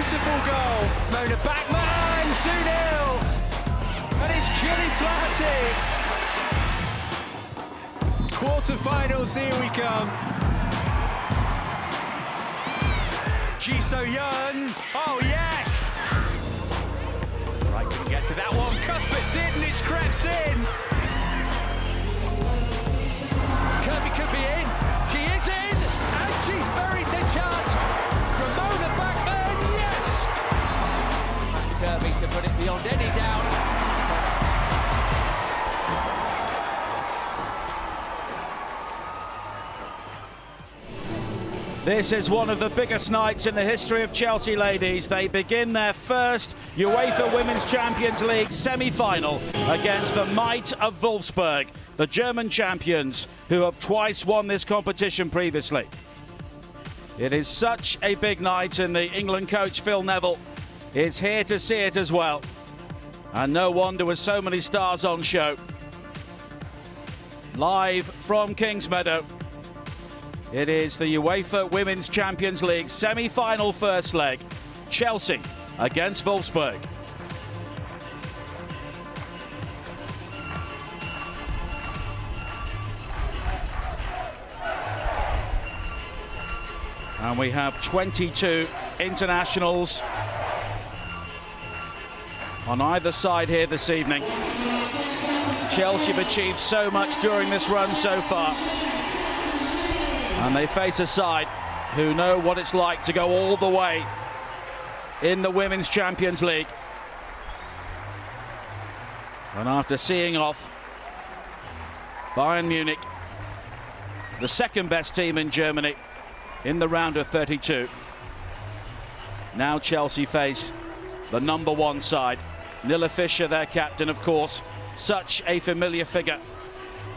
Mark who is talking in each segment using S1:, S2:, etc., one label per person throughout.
S1: beautiful goal. Mona Bachmann, 2-0. And it's Julie Flaherty. Quarter-finals, here we come. Ji So-yeon, oh yes! Right, to get to that one, Cuthbert did, and it's crept in. Kirby could be in, she is in, and she's buried the chance. Ramona Bachmann, yes!
S2: And Kirby to put it beyond any doubt.
S3: This is one of the biggest nights in the history of Chelsea ladies. They begin their first UEFA Women's Champions League semi-final against the might of Wolfsburg, the German champions who have twice won this competition previously. It is such a big night, and the England coach Phil Neville is here to see it as well. And no wonder with so many stars on show. Live from Kingsmeadow. It is the UEFA Women's Champions League semi-final first leg. Chelsea against Wolfsburg. And we have 22 internationals on either side here this evening. Chelsea have achieved so much during this run so far. And they face a side who know what it's like to go all the way in the Women's Champions League. And after seeing off Bayern Munich, the second best team in Germany, in the round of 32, now Chelsea face the number one side. Nilla Fischer, their captain, of course, such a familiar figure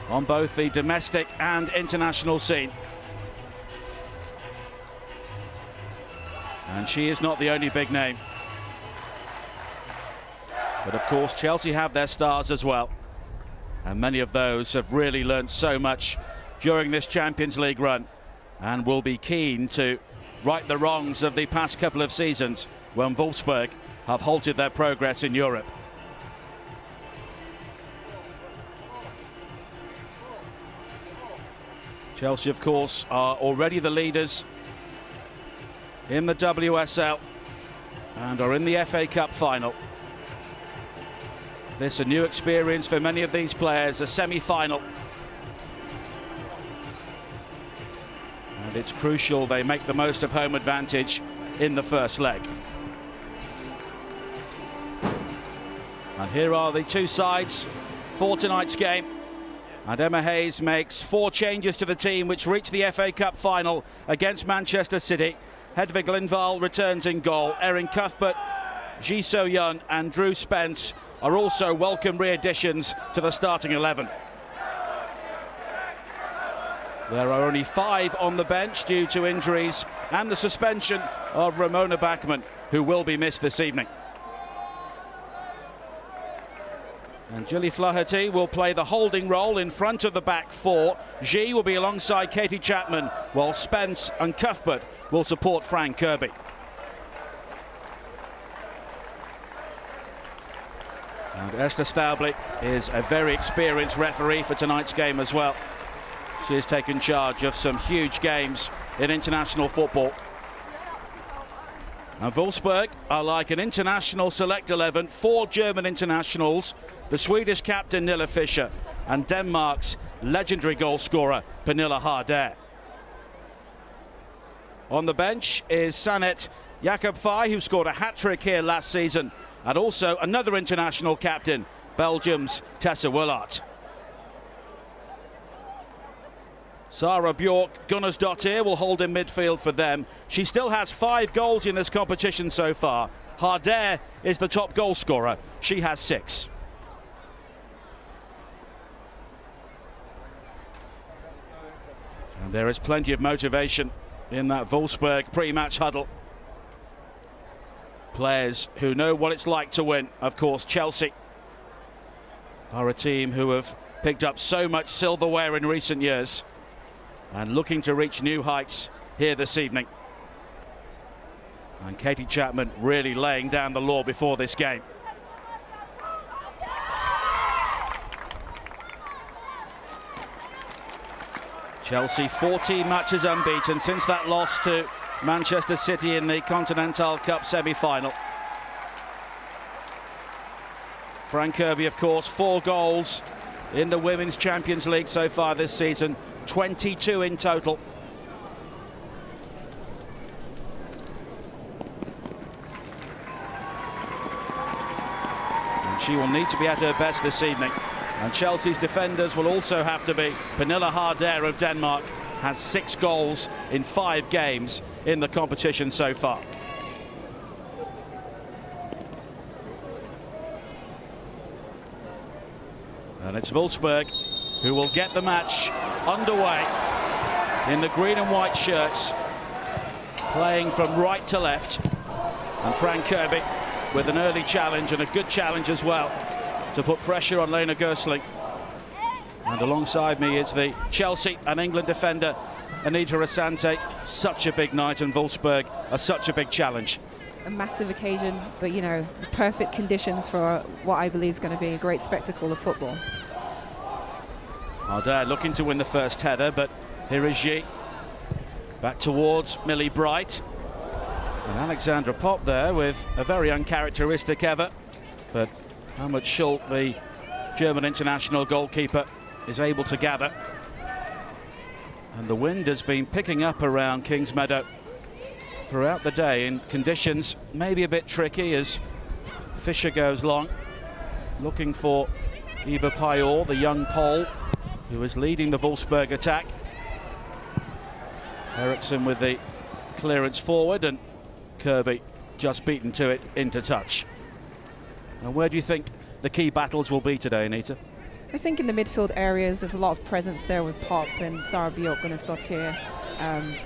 S3: on both the domestic and international scene. And she is not the only big name. But of course, Chelsea have their stars as well. And many of those have really learnt so much during this Champions League run, and will be keen to right the wrongs of the past couple of seasons when Wolfsburg have halted their progress in Europe. Chelsea, of course, are already the leaders in the WSL and are in the FA Cup final. This a new experience for many of these players, a semi-final. And it's crucial they make the most of home advantage in the first leg. And here are the two sides for tonight's game. And Emma Hayes makes 4 changes to the team which reached the FA Cup final against Manchester City. Hedvig Lindvall returns in goal. Erin Cuthbert, Ji So-yeon and Drew Spence are also welcome re-additions to the starting 11. There are only 5 on the bench due to injuries and the suspension of Ramona Bachmann, who will be missed this evening. And Julie Flaherty will play the holding role in front of the back 4. Ji will be alongside Katie Chapman, while Spence and Cuthbert will support Fran Kirby. And Esther Stauble is a very experienced referee for tonight's game as well. She has taken charge of some huge games in international football. And Wolfsburg are like an international select 11, 4 German internationals, the Swedish captain Nilla Fischer, and Denmark's legendary goal scorer Pernille Harder. On the bench is Sanet Jakobfai, who scored a hat-trick here last season, and also another international captain, Belgium's Tessa Willart. Sarah Bjork Gunnarsdottir will hold in midfield for them. She still has 5 goals in this competition so far. Harder is the top goal scorer. She has 6. And there is plenty of motivation in that Wolfsburg pre-match huddle. Players who know what it's like to win. Of course, Chelsea are a team who have picked up so much silverware in recent years and looking to reach new heights here this evening. And Katie Chapman really laying down the law before this game. Chelsea 14 matches unbeaten since that loss to Manchester City in the Continental Cup semi-final. Fran Kirby, of course, 4 goals in the Women's Champions League so far this season, 22 in total. And she will need to be at her best this evening. And Chelsea's defenders will also have to be. Pernille Harder of Denmark has 6 goals in 5 games in the competition so far. And it's Wolfsburg who will get the match underway in the green and white shirts, playing from right to left. And Fran Kirby with an early challenge, and a good challenge as well, to put pressure on Lena Gersling. And alongside me is the Chelsea and England defender, Anita Asante. Such a big night, and Wolfsburg are such a big challenge.
S4: A massive occasion, but you know, the perfect conditions for what I believe is going to be a great spectacle of football.
S3: Harder looking to win the first header, but here is Xi. Back towards Millie Bright. And Alexandra Popp there with a very uncharacteristic effort. But how much Schult, the German international goalkeeper, is able to gather. And the wind has been picking up around Kingsmeadow throughout the day in conditions maybe a bit tricky as Fischer goes long, looking for Eva Pajor, the young Pole, who is leading the Wolfsburg attack. Eriksson with the clearance forward, and Kirby just beaten to it into touch. And where do you think the key battles will be today, Anita?
S4: I think in the midfield areas there's a lot of presence there with Popp and Sara Bjorkgårdsdottir.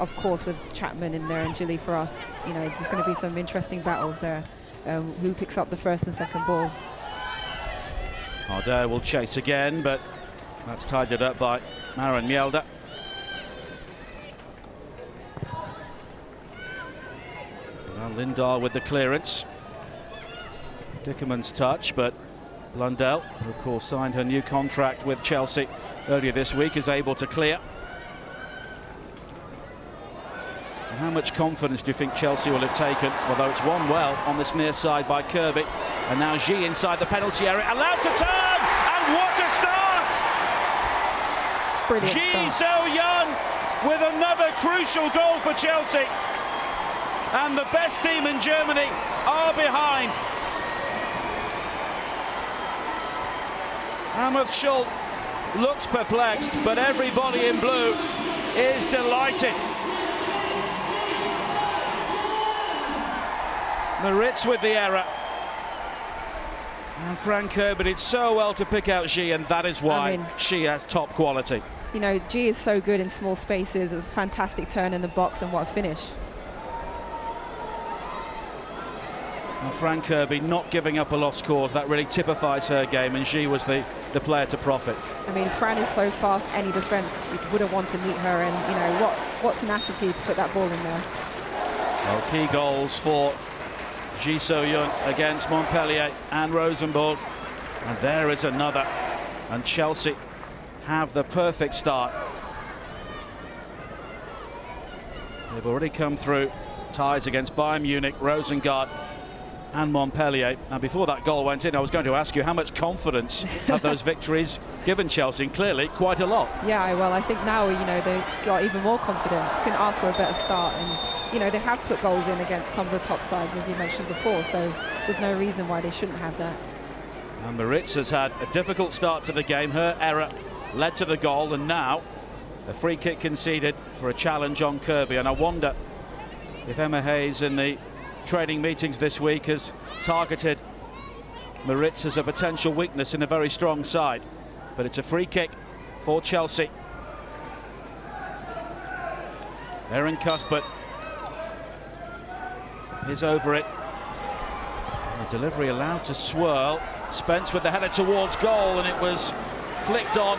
S4: Of course, with Chapman in there and Gilly for us, you know, there's going to be some interesting battles there. Who picks up the first and second balls?
S3: Harder will chase again, but that's tidied up by Maren Mjelde. Now Lindahl with the clearance. Dickerman's touch, but Blundell, who of course signed her new contract with Chelsea earlier this week, is able to clear. And how much confidence do you think Chelsea will have taken, although it's won well on this near side by Kirby. And now Xi inside the penalty area, allowed to turn, and what a start!
S4: Brilliant
S3: Ji
S4: start.
S3: So-young with another crucial goal for Chelsea. And the best team in Germany are behind. Ameth Schult looks perplexed, but everybody in blue is delighted. Maritz with the error. And Fran Kirby did so well to pick out Xi, and that is why she has top quality.
S4: You know, G is so good in small spaces. It was a fantastic turn in the box, and what a finish.
S3: And Fran Kirby not giving up a lost cause, that really typifies her game, and Xi was the player to profit.
S4: I mean, Fran is so fast, any defence wouldn't want to meet her, and you know, what tenacity to put that ball in there.
S3: Well, key goals for Ji So-young against Montpellier and Rosenborg, and there is another, and Chelsea have the perfect start. They've already come through ties against Bayern Munich, Rosengard and Montpellier, and before that goal went in I was going to ask you how much confidence have those victories given Chelsea, and clearly quite a lot.
S4: Yeah, well, I think now, you know, they've got even more confidence, can ask for a better start, and you know, they have put goals in against some of the top sides, as you mentioned before, so there's no reason why they shouldn't have that.
S3: And Maritz has had a difficult start to the game. Her error led to the goal, and now a free kick conceded for a challenge on Kirby. And I wonder if Emma Hayes in the training meetings this week has targeted Maritz as a potential weakness in a very strong side. But it's a free kick for Chelsea. Erin Cuthbert is over it. And the delivery allowed to swirl. Spence with the header towards goal, and it was flicked on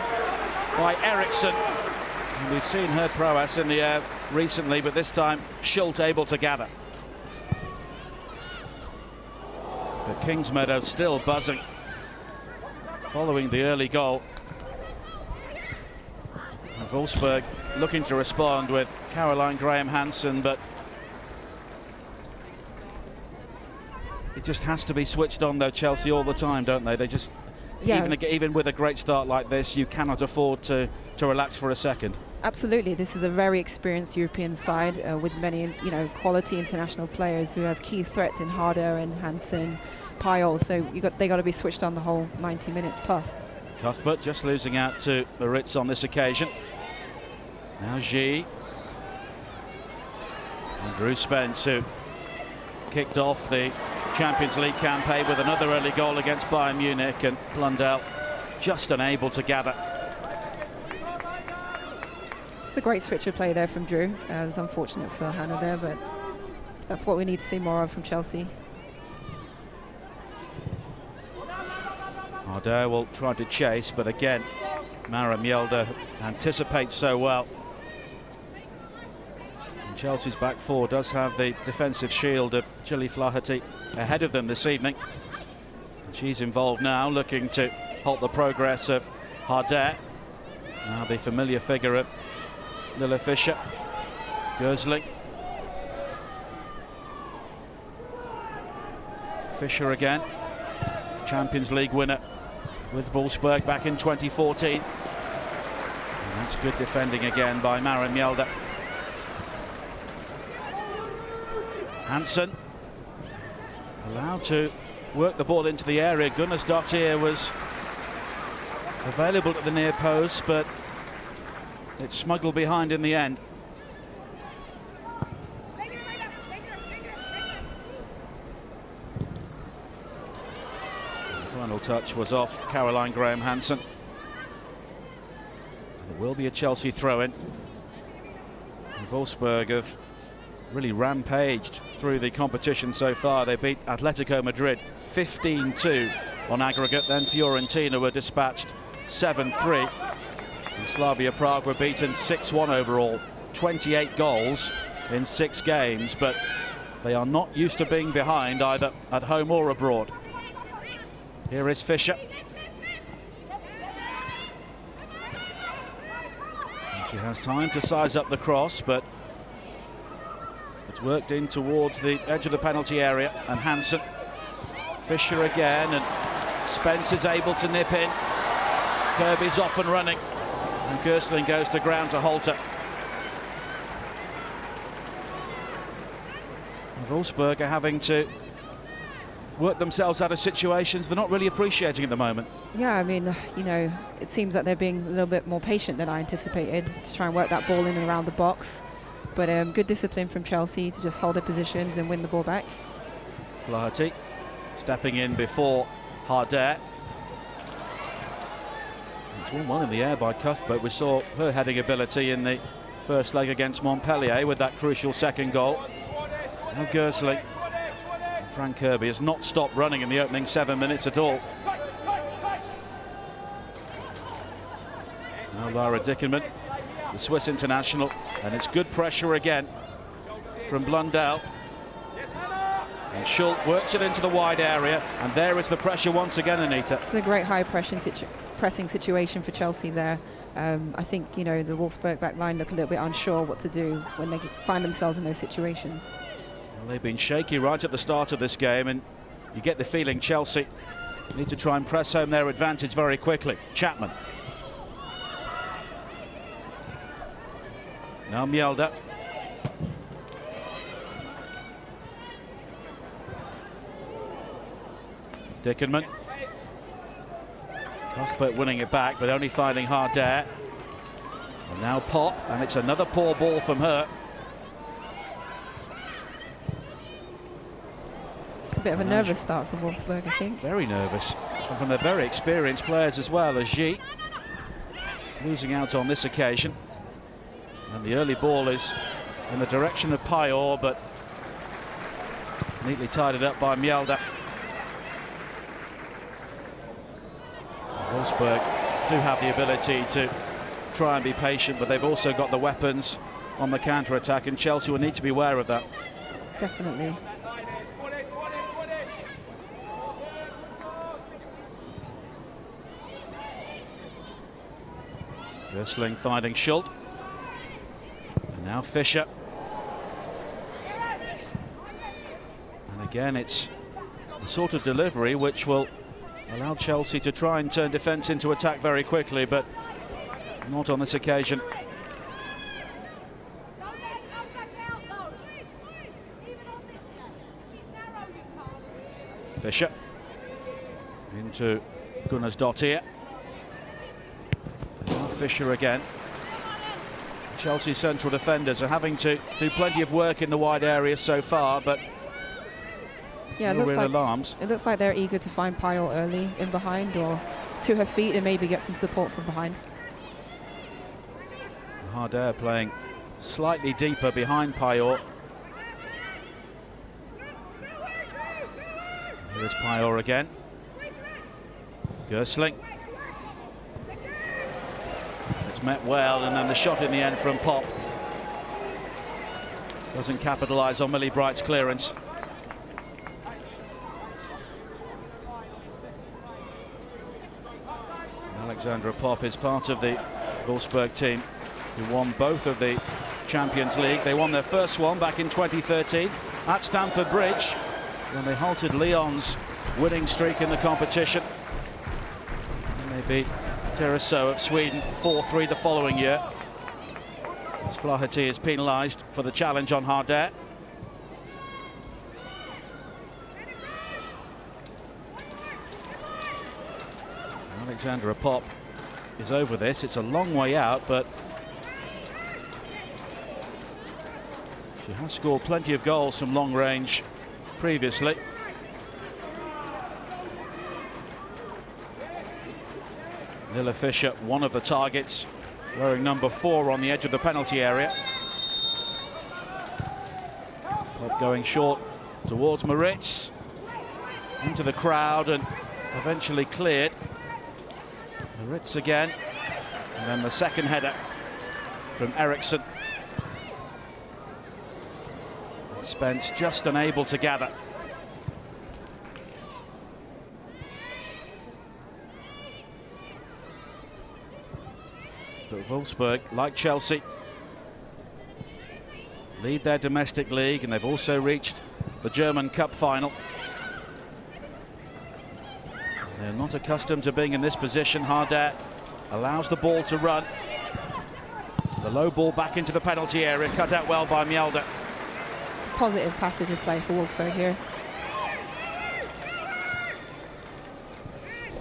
S3: by Eriksson. And we've seen her prowess in the air recently, but this time Schult able to gather. But Kingsmeadow still buzzing following the early goal. And Wolfsburg looking to respond with Caroline Graham-Hansen, but it just has to be switched on though, Chelsea, all the time, don't they? They just, even with a great start like this, you cannot afford to relax for a second.
S4: Absolutely, this is a very experienced European side with many, quality international players who have key threats in Harder and Hansen, Payol. So they got to be switched on the whole 90 minutes plus.
S3: Cuthbert just losing out to Maritz on this occasion. Now G. And Drew Spence, who kicked off the Champions League campaign with another early goal against Bayern Munich, and Blundell just unable to gather.
S4: It's a great switch of play there from Drew. It was unfortunate for Hannah there, but that's what we need to see more of from Chelsea.
S3: Ardell will try to chase, but again, Mara Mjelde anticipates so well. And Chelsea's back four does have the defensive shield of Gilly Flaherty ahead of them this evening. And she's involved now, looking to halt the progress of Harder. Now the familiar figure of Lilla Fischer. Gersling. Fischer again. Champions League winner with Wolfsburg back in 2014. And that's good defending again by Mara Mjelde. Hansen allowed to work the ball into the area. Gunnarsdottir was available at the near post, but it's smuggled behind in the end. The final touch was off Caroline Graham-Hansen. It will be a Chelsea throw-in. Wolfsburg have really rampaged through the competition so far. They beat Atletico Madrid 15-2 on aggregate. Then Fiorentina were dispatched 7-3. And Slavia Prague were beaten 6-1 overall. 28 goals in 6 games, but they are not used to being behind either at home or abroad. Here is Fischer. And she has time to size up the cross, but it's worked in towards the edge of the penalty area. And Hansen. Fischer again, and Spence is able to nip in. Kirby's off and running, and Gersling goes to ground to halt her. And Wolfsburg are having to work themselves out of situations they're not really appreciating at the moment.
S4: Yeah, I mean, it seems that they're being a little bit more patient than I anticipated to try and work that ball in and around the box. But good discipline from Chelsea to just hold their positions and win the ball back.
S3: Flaherty stepping in before Harder. It's 1-1 in the air by Cuthbert. We saw her heading ability in the first leg against Montpellier with that crucial second goal. Now Gersling. Frank Kirby has not stopped running in the opening 7 minutes at all. Now Lara Dickenman, the Swiss international, and it's good pressure again from Blundell. And Schultz works it into the wide area, and there is the pressure once again, Anita.
S4: It's a great high pressing situation for Chelsea there. I think, the Wolfsburg back line look a little bit unsure what to do when they find themselves in those situations.
S3: Well, they've been shaky right at the start of this game, and you get the feeling Chelsea need to try and press home their advantage very quickly. Chapman. Now Mjelde. Dickenman. Cuthbert winning it back, but only finding Harder. And now Pop, and it's another poor ball from her.
S4: It's a bit of a nervous start from Wolfsburg, I think.
S3: Very nervous. And from the very experienced players as well, as G. Losing out on this occasion. And the early ball is in the direction of Payol, but neatly tied it up by Mjelde. Wolfsburg do have the ability to try and be patient, but they've also got the weapons on the counter-attack, and Chelsea will need to be aware of that.
S4: Definitely.
S3: Gersling finding Schult. And now Fischer. And again, it's the sort of delivery which will allow Chelsea to try and turn defence into attack very quickly, but not on this occasion. Fischer into Gunnarsdottir. Now Fischer again. Chelsea central defenders are having to do plenty of work in the wide area so far, but
S4: yeah,
S3: no real alarms.
S4: It looks like they're eager to find Payol early in behind or to her feet and maybe get some support from behind.
S3: Harder playing slightly deeper behind Payol. Here is Payol again. Gersling. It's met well, and then the shot in the end from Pop doesn't capitalise on Millie Bright's clearance. Alexandra Pop is part of the Wolfsburg team who won both of the Champions League. They won their first one back in 2013 at Stamford Bridge when they halted Lyon's winning streak in the competition. And they beat Tyresö of Sweden 4-3 the following year. As Flaherty is penalised for the challenge on Harder. Alexandra Pop is over this. It's a long way out, but she has scored plenty of goals from long range previously. Lilla Fischer, one of the targets, wearing number 4 on the edge of the penalty area. Pop going short towards Moritz, into the crowd and eventually cleared. Moritz again, and then the second header from Eriksson. Spence just unable to gather. But Wolfsburg, like Chelsea, lead their domestic league, and they've also reached the German Cup final. They're not accustomed to being in this position. Harder allows the ball to run. The low ball back into the penalty area, cut out well by Mjelde.
S4: It's a positive passage of play for Wolfsburg here.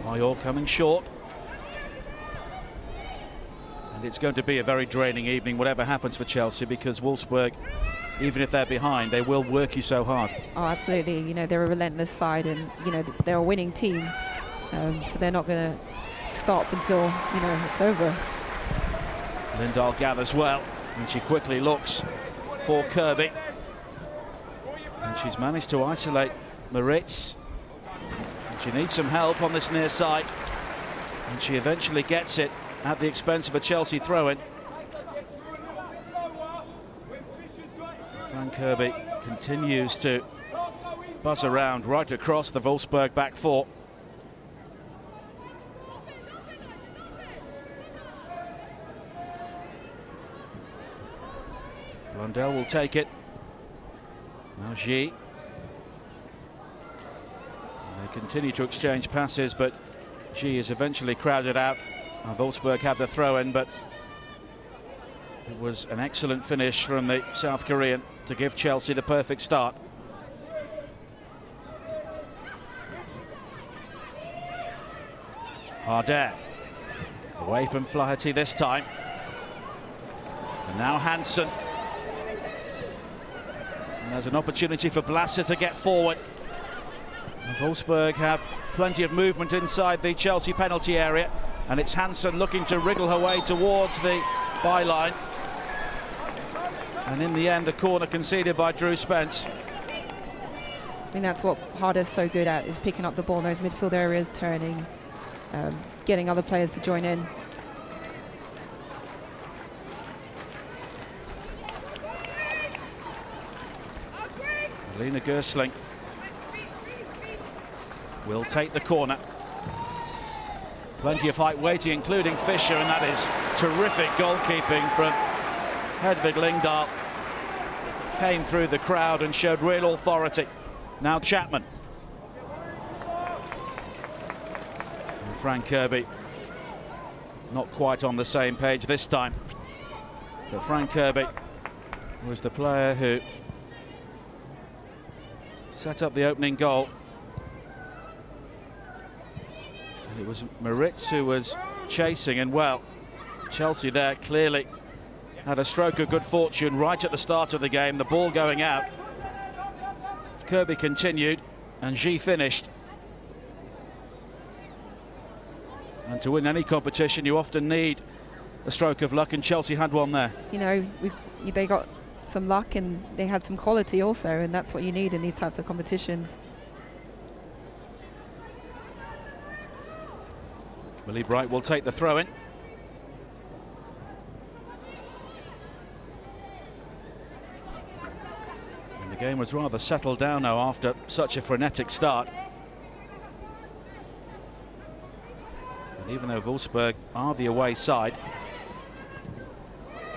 S3: Payol coming short. And it's going to be a very draining evening, whatever happens for Chelsea, because Wolfsburg, even if they're behind, they will work you so hard.
S4: Oh, absolutely. You know, they're a relentless side, and, you know, they're a winning team. So they're not going to stop until, you know, it's over.
S3: Lindahl gathers well, and she quickly looks for Kirby. And she's managed to isolate Moritz. And she needs some help on this near side. And she eventually gets it at the expense of a Chelsea throw-in. Frank Kirby continues to buzz around right across the Wolfsburg back four. Blundell will take it. Now G. They continue to exchange passes, but G is eventually crowded out. Wolfsburg had the throw-in, but it was an excellent finish from the South Korean to give Chelsea the perfect start. Harder. Away from Flaherty this time. And now Hansen. And there's an opportunity for Blasser to get forward. And Wolfsburg have plenty of movement inside the Chelsea penalty area, and it's Hansen looking to wriggle her way towards the byline. And in the end, the corner conceded by Drew Spence.
S4: I mean, that's what Harder's so good at, is picking up the ball in those midfield areas, turning, getting other players to join in.
S3: Lena Gersling will take the corner. Plenty of height waiting, including Fischer, and that is Terrific goalkeeping from Hedvig Lingdahl. Came through the crowd and showed real authority. Now Chapman. And Frank Kirby not quite on the same page this time. But Frank Kirby was the player who set up the opening goal. And it was Moritz who was chasing, and well, Chelsea there clearly had a stroke of good fortune right at the start of the game, the ball going out. Kirby continued and G finished. And to win any competition you often need a stroke of luck, and Chelsea had one there.
S4: You know, they got some luck and they had some quality also, and that's what you need in these types of competitions.
S3: Millie Bright will take the throw in. And the game was rather settled down now after such a frenetic start. And even though Wolfsburg are the away side,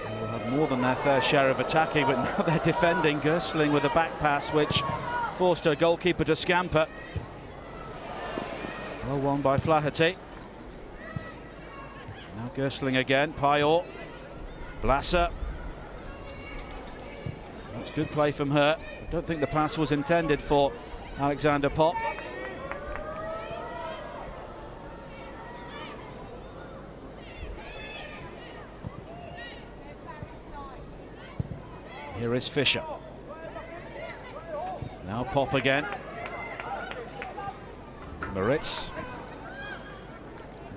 S3: they will have more than their fair share of attacking, but now they're defending. Gersling with a back pass which forced her goalkeeper to scamper. Well won by Flaherty. Now Gersling again, Payot, Blasser. That's good play from her. I don't think the pass was intended for Alexander Popp. Here is Fischer. Now Popp again. Moritz.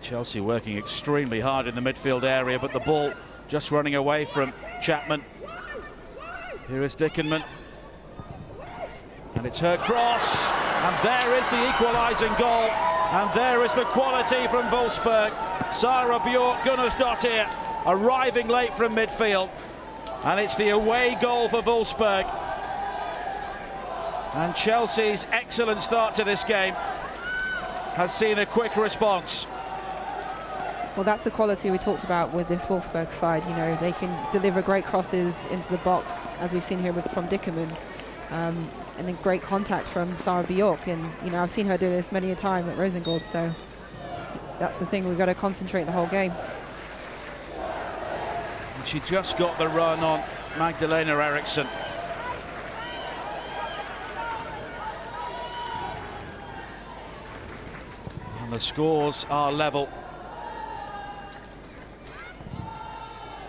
S3: Chelsea working extremely hard in the midfield area, but the ball just running away from Chapman. Here is Dickenman. And it's her cross. And there is the equalising goal. And there is the quality from Wolfsburg. Sara Björk Gunnarsdottir arriving late from midfield. And it's the away goal for Wolfsburg. And Chelsea's excellent start to this game has seen a quick response.
S4: Well, that's the quality we talked about with this Wolfsburg side. You know, they can deliver great crosses into the box, as we've seen here from Dickerman. And then great contact from Sara Björk. And, you know, I've seen her do this many a time at Rosengård, so that's the thing. We've got to concentrate the whole game.
S3: She just got the run on Magdalena Eriksson. And the scores are level.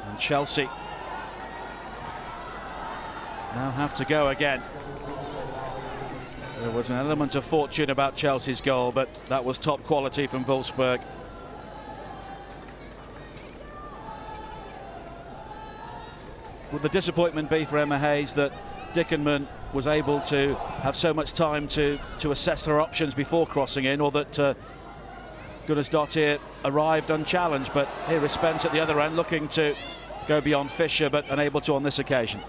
S3: And Chelsea now have to go again. There was an element of fortune about Chelsea's goal, but that was top quality from Wolfsburg. Would the disappointment be for Emma Hayes that Dickenman was able to have so much time to assess her options before crossing in, or that Gunnarsdottir arrived unchallenged? But here is Spence at the other end looking to go beyond Fischer, but unable to on this occasion.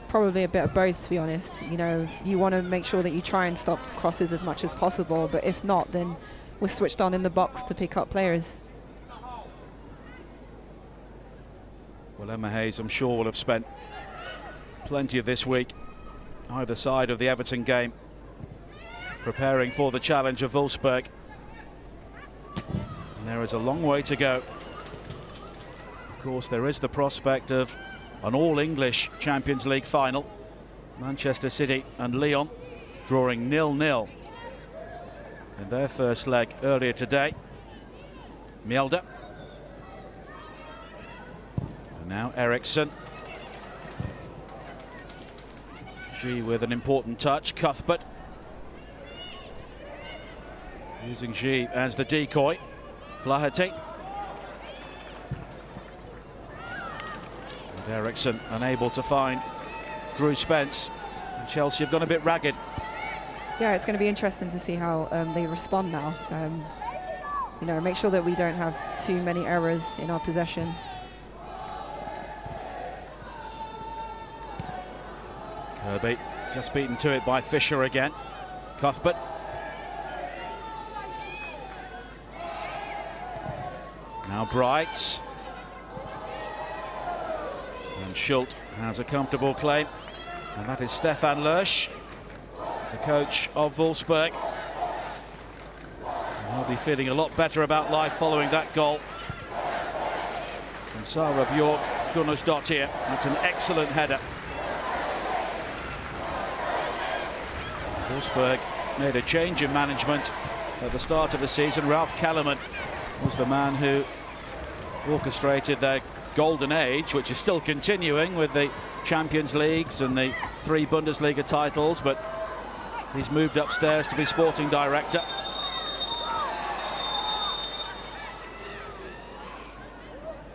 S4: Probably a bit of both, to be honest. You know, you want to make sure that you try and stop crosses as much as possible, but if not, then we're switched on in the box to pick up players.
S3: Well, Emma Hayes, I'm sure, will have spent plenty of this week either side of the Everton game preparing for the challenge of Wolfsburg. And there is a long way to go. Of course, there is the prospect of an all-English Champions League final. Manchester City and Lyon drawing 0-0 in their first leg earlier today. Mjelde. And now Eriksson. She with an important touch. Cuthbert using G as the decoy. Flaherty. And Eriksson unable to find Drew Spence. And Chelsea have gone a bit ragged.
S4: Yeah, it's going to be interesting to see how they respond now. You know, make sure that we don't have too many errors in our possession.
S3: Kirby just beaten to it by Fischer again. Cuthbert. Now Bright. And Schult has a comfortable claim. And that is Stefan Lersch, the coach of Wolfsburg. And he'll be feeling a lot better about life following that goal from Sarah Bjork Gunnarsdottir. That's an excellent header. Wolfsburg made a change in management at the start of the season. Ralph Kellerman was the man who orchestrated their golden age, which is still continuing with the Champions Leagues and the 3 Bundesliga titles, but he's moved upstairs to be sporting director.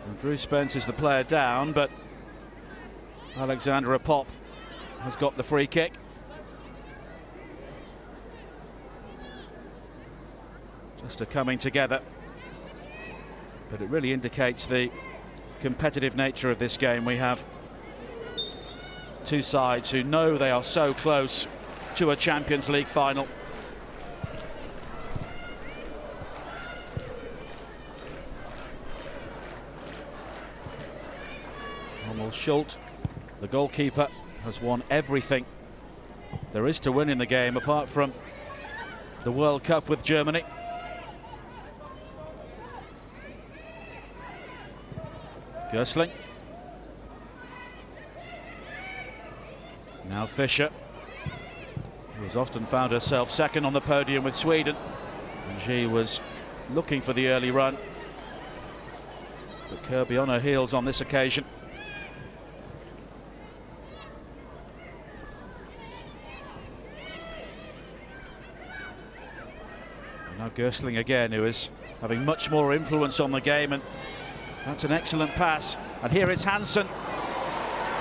S3: And Drew Spence is the player down, but Alexandra Popp has got the free kick. Just a coming together, but it really indicates the competitive nature of this game. We have two sides who know they are so close to a Champions League final. Rommel Schult, the goalkeeper, has won everything there is to win in the game apart from the World Cup with Germany. Gößling. Now Fischer, who has often found herself second on the podium with Sweden. And she was looking for the early run, but Kirby on her heels on this occasion. And now Gößling again, who is having much more influence on the game, and that's an excellent pass. And here is Hansen.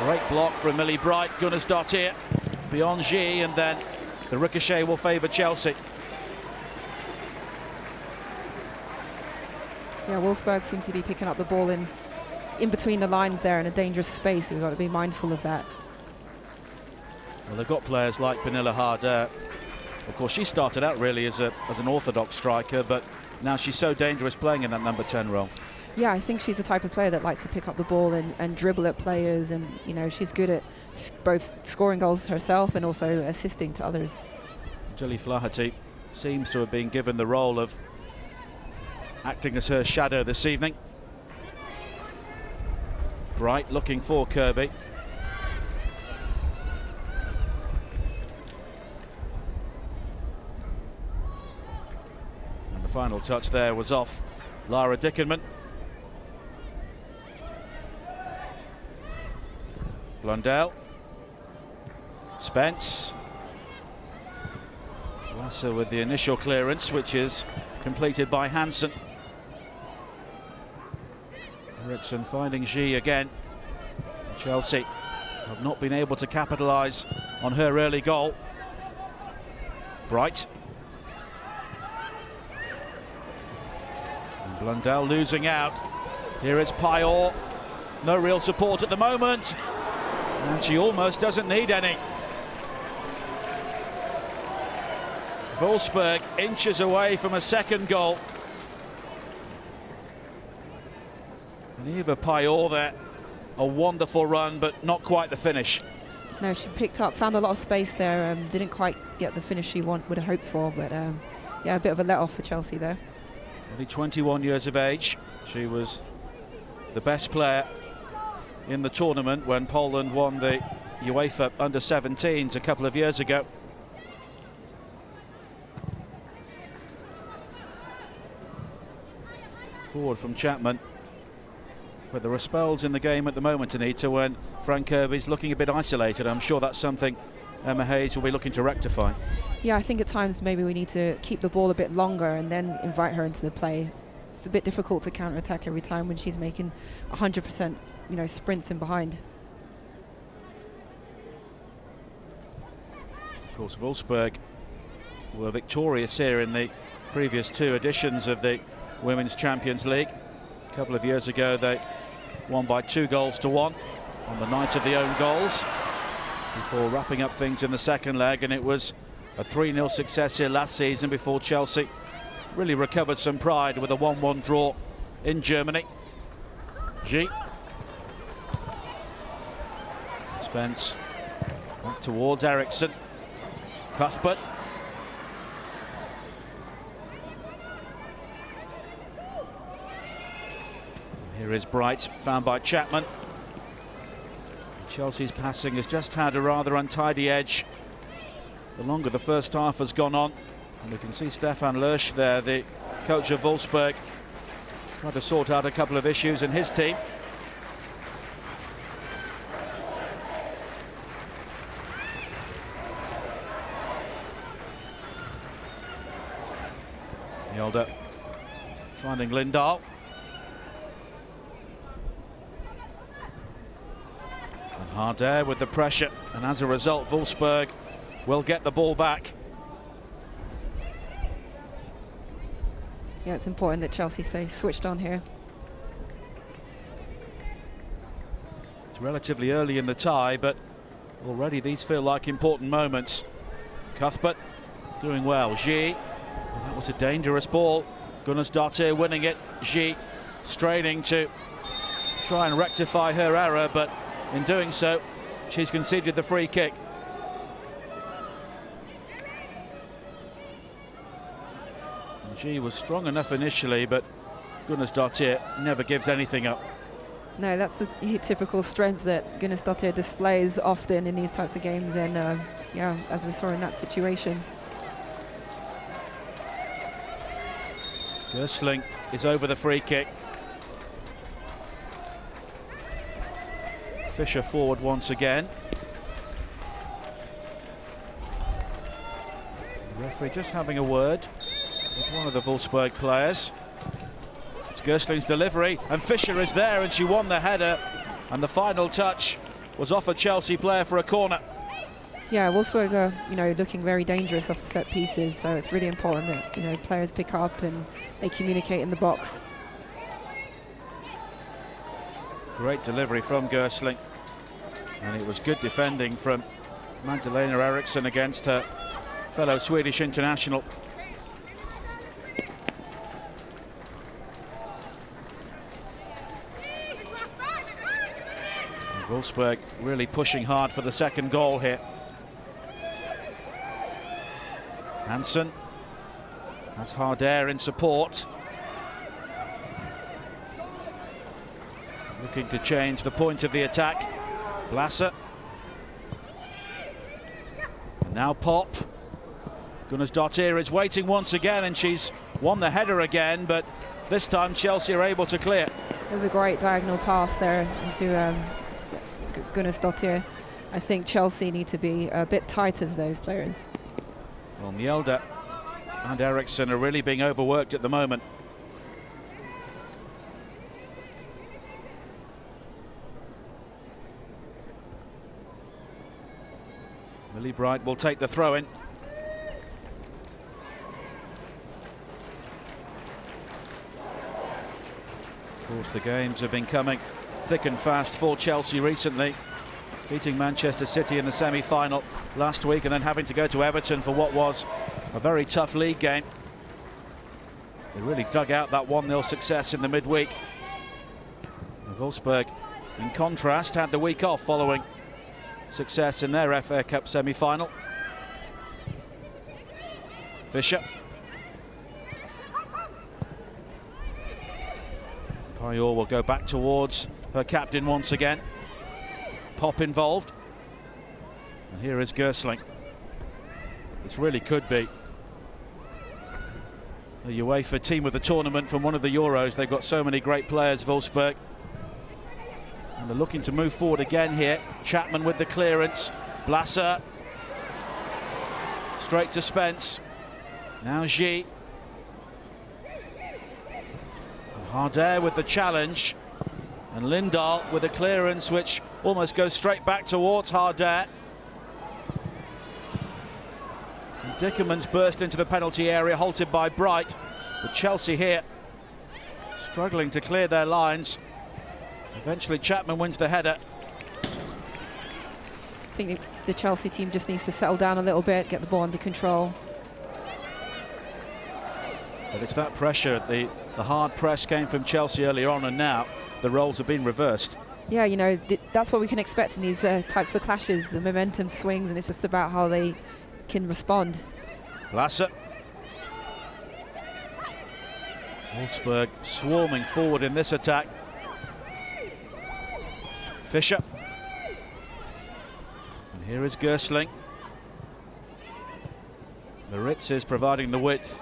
S3: Great block from Millie Bright. Gunnarsdottir beyond G, and then the ricochet will favour Chelsea.
S4: Yeah, Wolfsburg seem to be picking up the ball in between the lines there in a dangerous space. We've got to be mindful of that.
S3: Well, they've got players like Pernilla Harder. Of course, she started out really as an orthodox striker, but now she's so dangerous playing in that number 10 role.
S4: Yeah, I think she's the type of player that likes to pick up the ball and dribble at players, and you know, she's good at both scoring goals herself and also assisting to others.
S3: Jelly Flaherty seems to have been given the role of acting as her shadow this evening. Bright looking for Kirby. And the final touch there was off Lara Dickenman. Blundell, Spence, Lasser with the initial clearance, which is completed by Hansen. Eriksson finding G again. Chelsea have not been able to capitalise on her early goal. Bright. And Blundell losing out. Here is Payor. No real support at the moment. And she almost doesn't need any. Wolfsburg inches away from a second goal. And Eva Payor there, a wonderful run, but not quite the finish.
S4: No, she found a lot of space there. Didn't quite get the finish she would have hoped for, but yeah, a bit of a let-off for Chelsea there.
S3: Only 21 years of age. She was the best player in the tournament when Poland won the UEFA under-17s a couple of years ago. Forward from Chapman. But there are spells in the game at the moment, Anita, when Frank Kirby's looking a bit isolated. I'm sure that's something Emma Hayes will be looking to rectify.
S4: Yeah, I think at times maybe we need to keep the ball a bit longer and then invite her into the play. It's a bit difficult to counter-attack every time when she's making 100%, you know, sprints in behind.
S3: Of course, Wolfsburg were victorious here in the previous 2 editions of the Women's Champions League. A couple of years ago, they won by 2-1 on the night of the own goals before wrapping up things in the second leg, and it was a 3-0 success here last season before Chelsea really recovered some pride with a 1-1 draw in Germany. G. Spence back towards Eriksson. Cuthbert. Here is Bright, found by Chapman. Chelsea's passing has just had a rather untidy edge the longer the first half has gone on. And we can see Stefan Lersch there, the coach of Wolfsburg, trying to sort out a couple of issues in his team. Mjelde finding Lindahl. And Harder with the pressure, and as a result Wolfsburg will get the ball back.
S4: Yeah, it's important that Chelsea stay switched on here.
S3: It's relatively early in the tie, but already these feel like important moments. Cuthbert doing well. G. Well, that was a dangerous ball. Gunnarsdottir winning it. G straining to try and rectify her error, but in doing so, she's conceded the free kick. G was strong enough initially, but Gunnarsdottir never gives anything up.
S4: No, that's the typical strength that Gunnarsdottir displays often in these types of games, and yeah, as we saw in that situation.
S3: Gersling is over the free kick. Fischer forward once again. The referee just having a word with one of the Wolfsburg players. It's Gersling's delivery, and Fischer is there, and she won the header, and the final touch was off a Chelsea player for a corner.
S4: Yeah, Wolfsburg are, you know, looking very dangerous off set pieces, so it's really important that, you know, players pick up and they communicate in the box.
S3: Great delivery from Gersling, and it was good defending from Magdalena Eriksson against her fellow Swedish international. And Wolfsburg really pushing hard for the second goal here. Hansen has Harder in support. Looking to change the point of the attack. Blasser. And now Pop. Gunnarsdottir is waiting once again, and she's won the header again, but this time Chelsea are able to clear.
S4: There's a great diagonal pass there into Gunnarsdottir. I think Chelsea need to be a bit tighter to those players.
S3: Well, Mjelde and Eriksson are really being overworked at the moment. Millie Bright will take the throw-in. Of course, the games have been coming thick and fast for Chelsea recently, beating Manchester City in the semi-final last week and then having to go to Everton for what was a very tough league game. They really dug out that 1-0 success in the midweek. And Wolfsburg, in contrast, had the week off following success in their FA Cup semi-final. Fischer. Payol will go back towards her captain once again. Pop involved. And here is Gersling. This really could be the UEFA team of the tournament from one of the Euros. They've got so many great players, Wolfsburg. And they're looking to move forward again here. Chapman with the clearance. Blasser. Straight to Spence. Now G. And Harder with the challenge. And Lindahl with a clearance which almost goes straight back towards Harder. And Dickerman's burst into the penalty area, halted by Bright. But Chelsea here struggling to clear their lines. Eventually Chapman wins the header.
S4: I think the Chelsea team just needs to settle down a little bit, get the ball under control.
S3: But it's that pressure. The hard press came from Chelsea earlier on, and now the roles have been reversed.
S4: Yeah, you know, that's what we can expect in these types of clashes. The momentum swings, and it's just about how they can respond.
S3: Blaser. Wolfsburg swarming forward in this attack. Fischer. And here is Gersling. Moritz is providing the width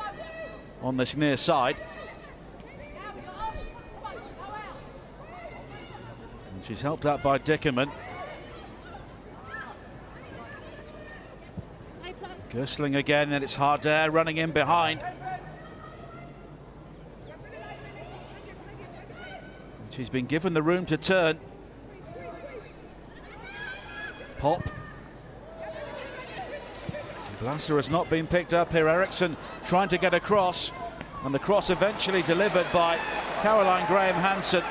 S3: on this near side. And she's helped out by Dickerman. Gersling again, and it's Harder running in behind. And she's been given the room to turn. Pop. Blaser has not been picked up here. Eriksson trying to get across, and the cross eventually delivered by Caroline Graham Hansen.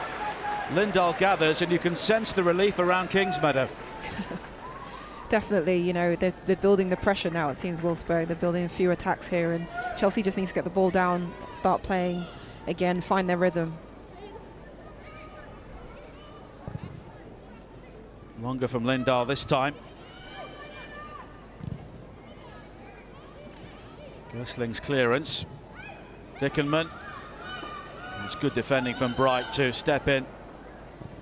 S3: Lindahl gathers, and you can sense the relief around Kingsmeadow.
S4: Definitely, you know, they're building the pressure now, it seems, Wolfsburg. They're building a few attacks here, and Chelsea just needs to get the ball down, start playing again, find their rhythm.
S3: Longer from Lindahl this time. Gersling's clearance. Dickerman. It's good defending from Bright to step in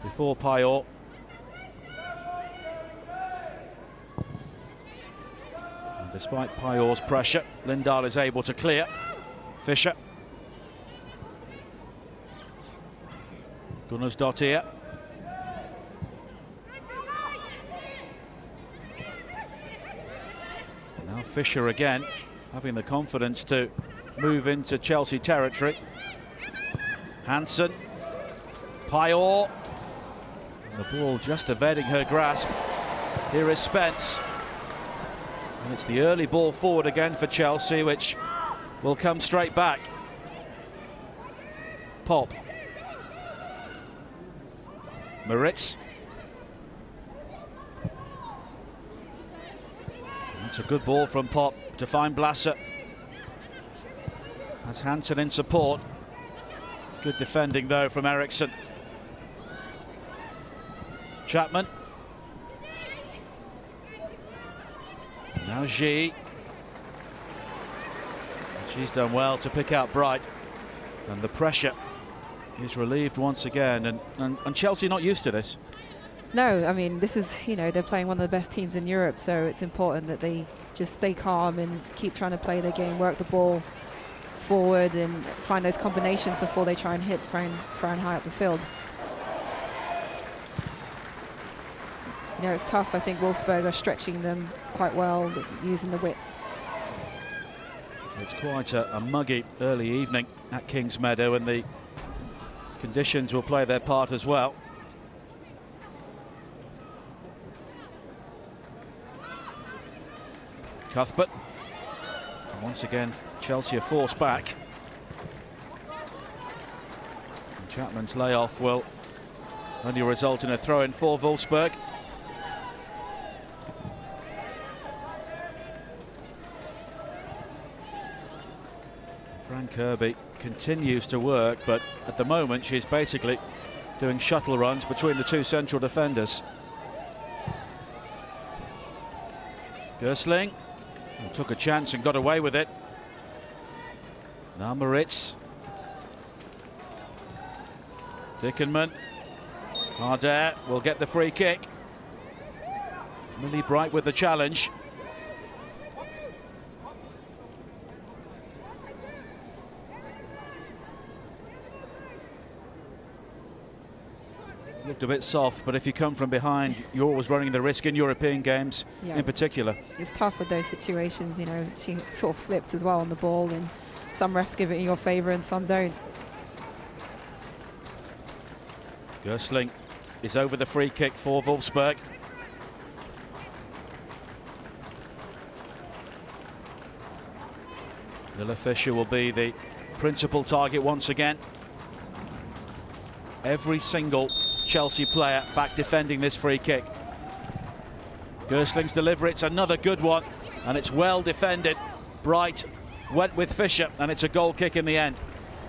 S3: before Payor. And despite Payor's pressure, Lindahl is able to clear. Fischer. Gunnarsdottir. Now Fischer again, having the confidence to move into Chelsea territory. Hansen, Payor, and the ball just evading her grasp. Here is Spence, and it's the early ball forward again for Chelsea, which will come straight back. Pop. Moritz. It's a good ball from Pop to find Blaser. Has Hansen in support. Good defending though from Eriksson. Chapman. Now G. She's done well to pick out Bright, and the pressure is relieved once again, and Chelsea not used to this.
S4: No, I mean, this is, you know, they're playing one of the best teams in Europe, so it's important that they just stay calm and keep trying to play their game, work the ball forward and find those combinations before they try and hit Fran high up the field. You know, it's tough. I think Wolfsburg are stretching them quite well, using the width.
S3: It's quite a muggy early evening at Kingsmeadow, and the conditions will play their part as well. Cuthbert. And once again, Chelsea are forced back. And Chapman's layoff will only result in a throw-in for Wolfsburg. Fran Kirby continues to work, but at the moment she's basically doing shuttle runs between the two central defenders. Gersling took a chance and got away with it. Now Moritz. Dickerman. Harder will get the free kick. Millie Bright with the challenge. Looked a bit soft, but if you come from behind, you're always running the risk in European games, in particular.
S4: It's tough with those situations, you know. She sort of slipped as well on the ball, and some refs give it in your favour and some don't.
S3: Gersling is over the free kick for Wolfsburg. Lilla Fischer will be the principal target once again. Every single Chelsea player back defending this free kick. Gersling's delivery, it's another good one, and it's well defended. Bright went with Fisher, and it's a goal kick in the end.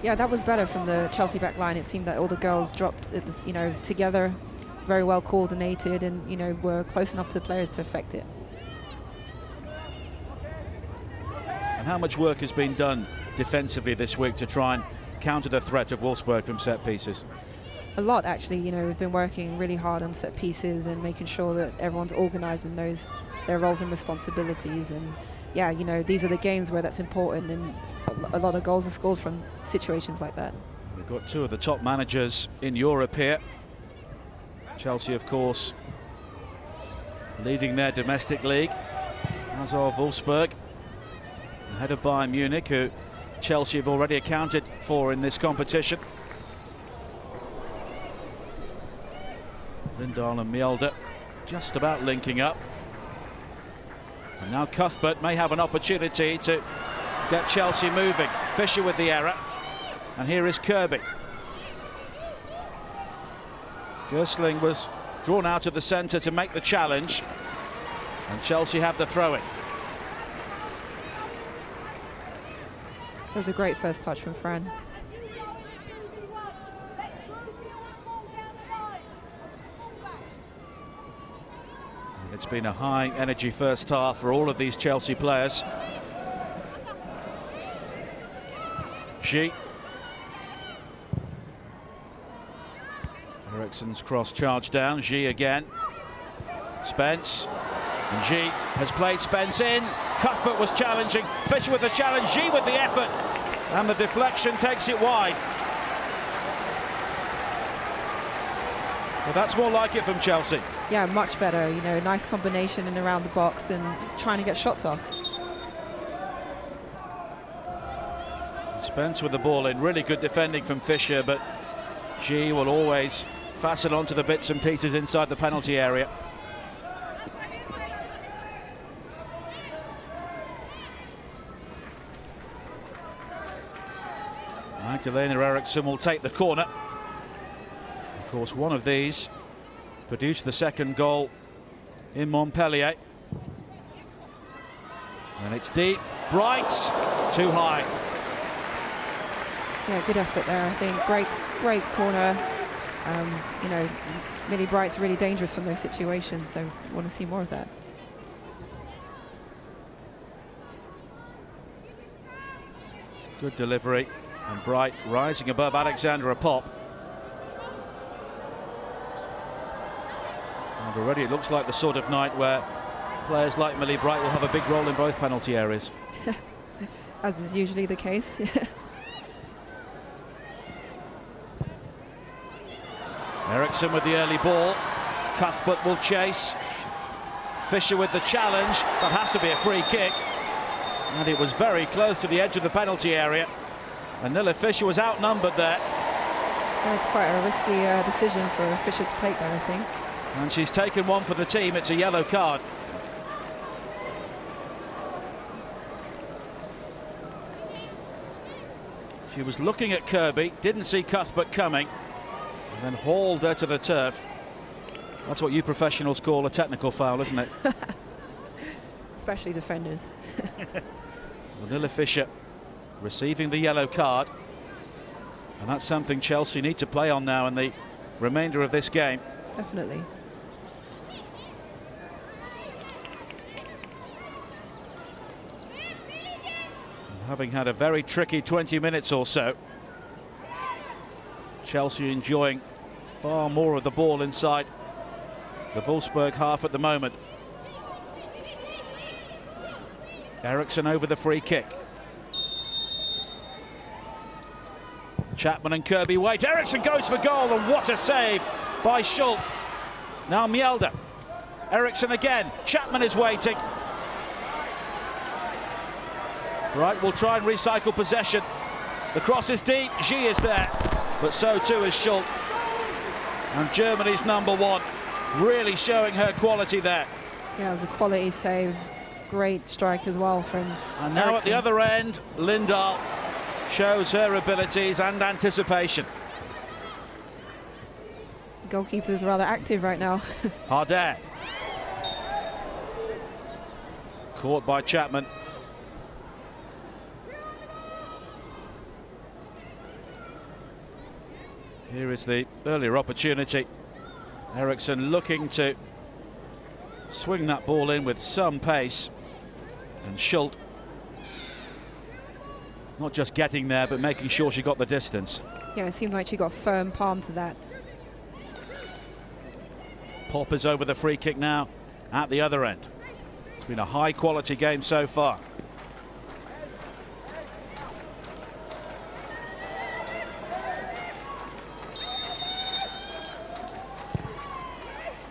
S4: Yeah, that was better from the Chelsea back line. It seemed that all the girls dropped, together, very well coordinated, and, were close enough to the players to affect it.
S3: And how much work has been done defensively this week to try and counter the threat of Wolfsburg from set pieces?
S4: A lot, actually. We've been working really hard on set pieces and making sure that everyone's organised and knows their roles and responsibilities. And yeah, these are the games where that's important, and a lot of goals are scored from situations like that.
S3: We've got two of the top managers in Europe here. Chelsea, of course, leading their domestic league, as are Wolfsburg, ahead of Bayern Munich, who Chelsea have already accounted for in this competition. Lindahl and Mjelde just about linking up. And now Cuthbert may have an opportunity to get Chelsea moving. Fisher with the error. And here is Kirby. Gersling was drawn out of the centre to make the challenge. And Chelsea have the throw-in.
S4: It was a great first touch from Fran.
S3: It's been a high energy first half for all of these Chelsea players. G. Eriksen's cross charge down. G again. Spence. And G has played Spence in. Cuthbert was challenging. Fisher with the challenge. G with the effort. And the deflection takes it wide. Well, that's more like it from Chelsea.
S4: Yeah, much better. Nice combination and around the box and trying to get shots off.
S3: Spence with the ball in. Really good defending from Fisher, but G will always fasten onto the bits and pieces inside the penalty area. Magdalena Eriksson will take the corner. Of course, one of these produced the second goal in Montpellier. And it's deep. Bright. Too high.
S4: Yeah, good effort there, I think. Great corner. Millie Bright's really dangerous from those situations, so I want to see more of that.
S3: Good delivery. And Bright rising above Alexandra Pop. And already it looks like the sort of night where players like Millie Bright will have a big role in both penalty areas.
S4: As is usually the case.
S3: Eriksson with the early ball. Cuthbert will chase. Fisher with the challenge. That has to be a free kick. And it was very close to the edge of the penalty area. And Nilla Fisher was outnumbered there.
S4: That's quite a risky decision for Fisher to take there, I think.
S3: And she's taken one for the team. It's a yellow card. She was looking at Kirby, didn't see Cuthbert coming, and then hauled her to the turf. That's what you professionals call a technical foul, isn't it?
S4: Especially defenders.
S3: Well, Nilla Fisher receiving the yellow card, and that's something Chelsea need to play on now in the remainder of this game.
S4: Definitely.
S3: And having had a very tricky 20 minutes or so, Chelsea enjoying far more of the ball inside the Wolfsburg half at the moment. Eriksson over the free kick. Chapman and Kirby wait. Eriksson goes for goal, and what a save by Schultz. Now Mjelde. Eriksson again. Chapman is waiting. Bright will try and recycle possession. The cross is deep. G is there, but so too is Schultz. And Germany's number one, really showing her quality there.
S4: Yeah, it was a quality save. Great strike as well from
S3: And now
S4: Eriksson.
S3: at the other end, Lindahl shows her abilities and anticipation.
S4: The goalkeeper's rather active right now.
S3: Harder. Caught by Chapman. Here is the earlier opportunity. Eriksson looking to swing that ball in with some pace. And Schultz not just getting there, but making sure she got the distance.
S4: Yeah, it seemed like she got a firm palm to that.
S3: Popper's over the free kick now at the other end. It's been a high quality game so far.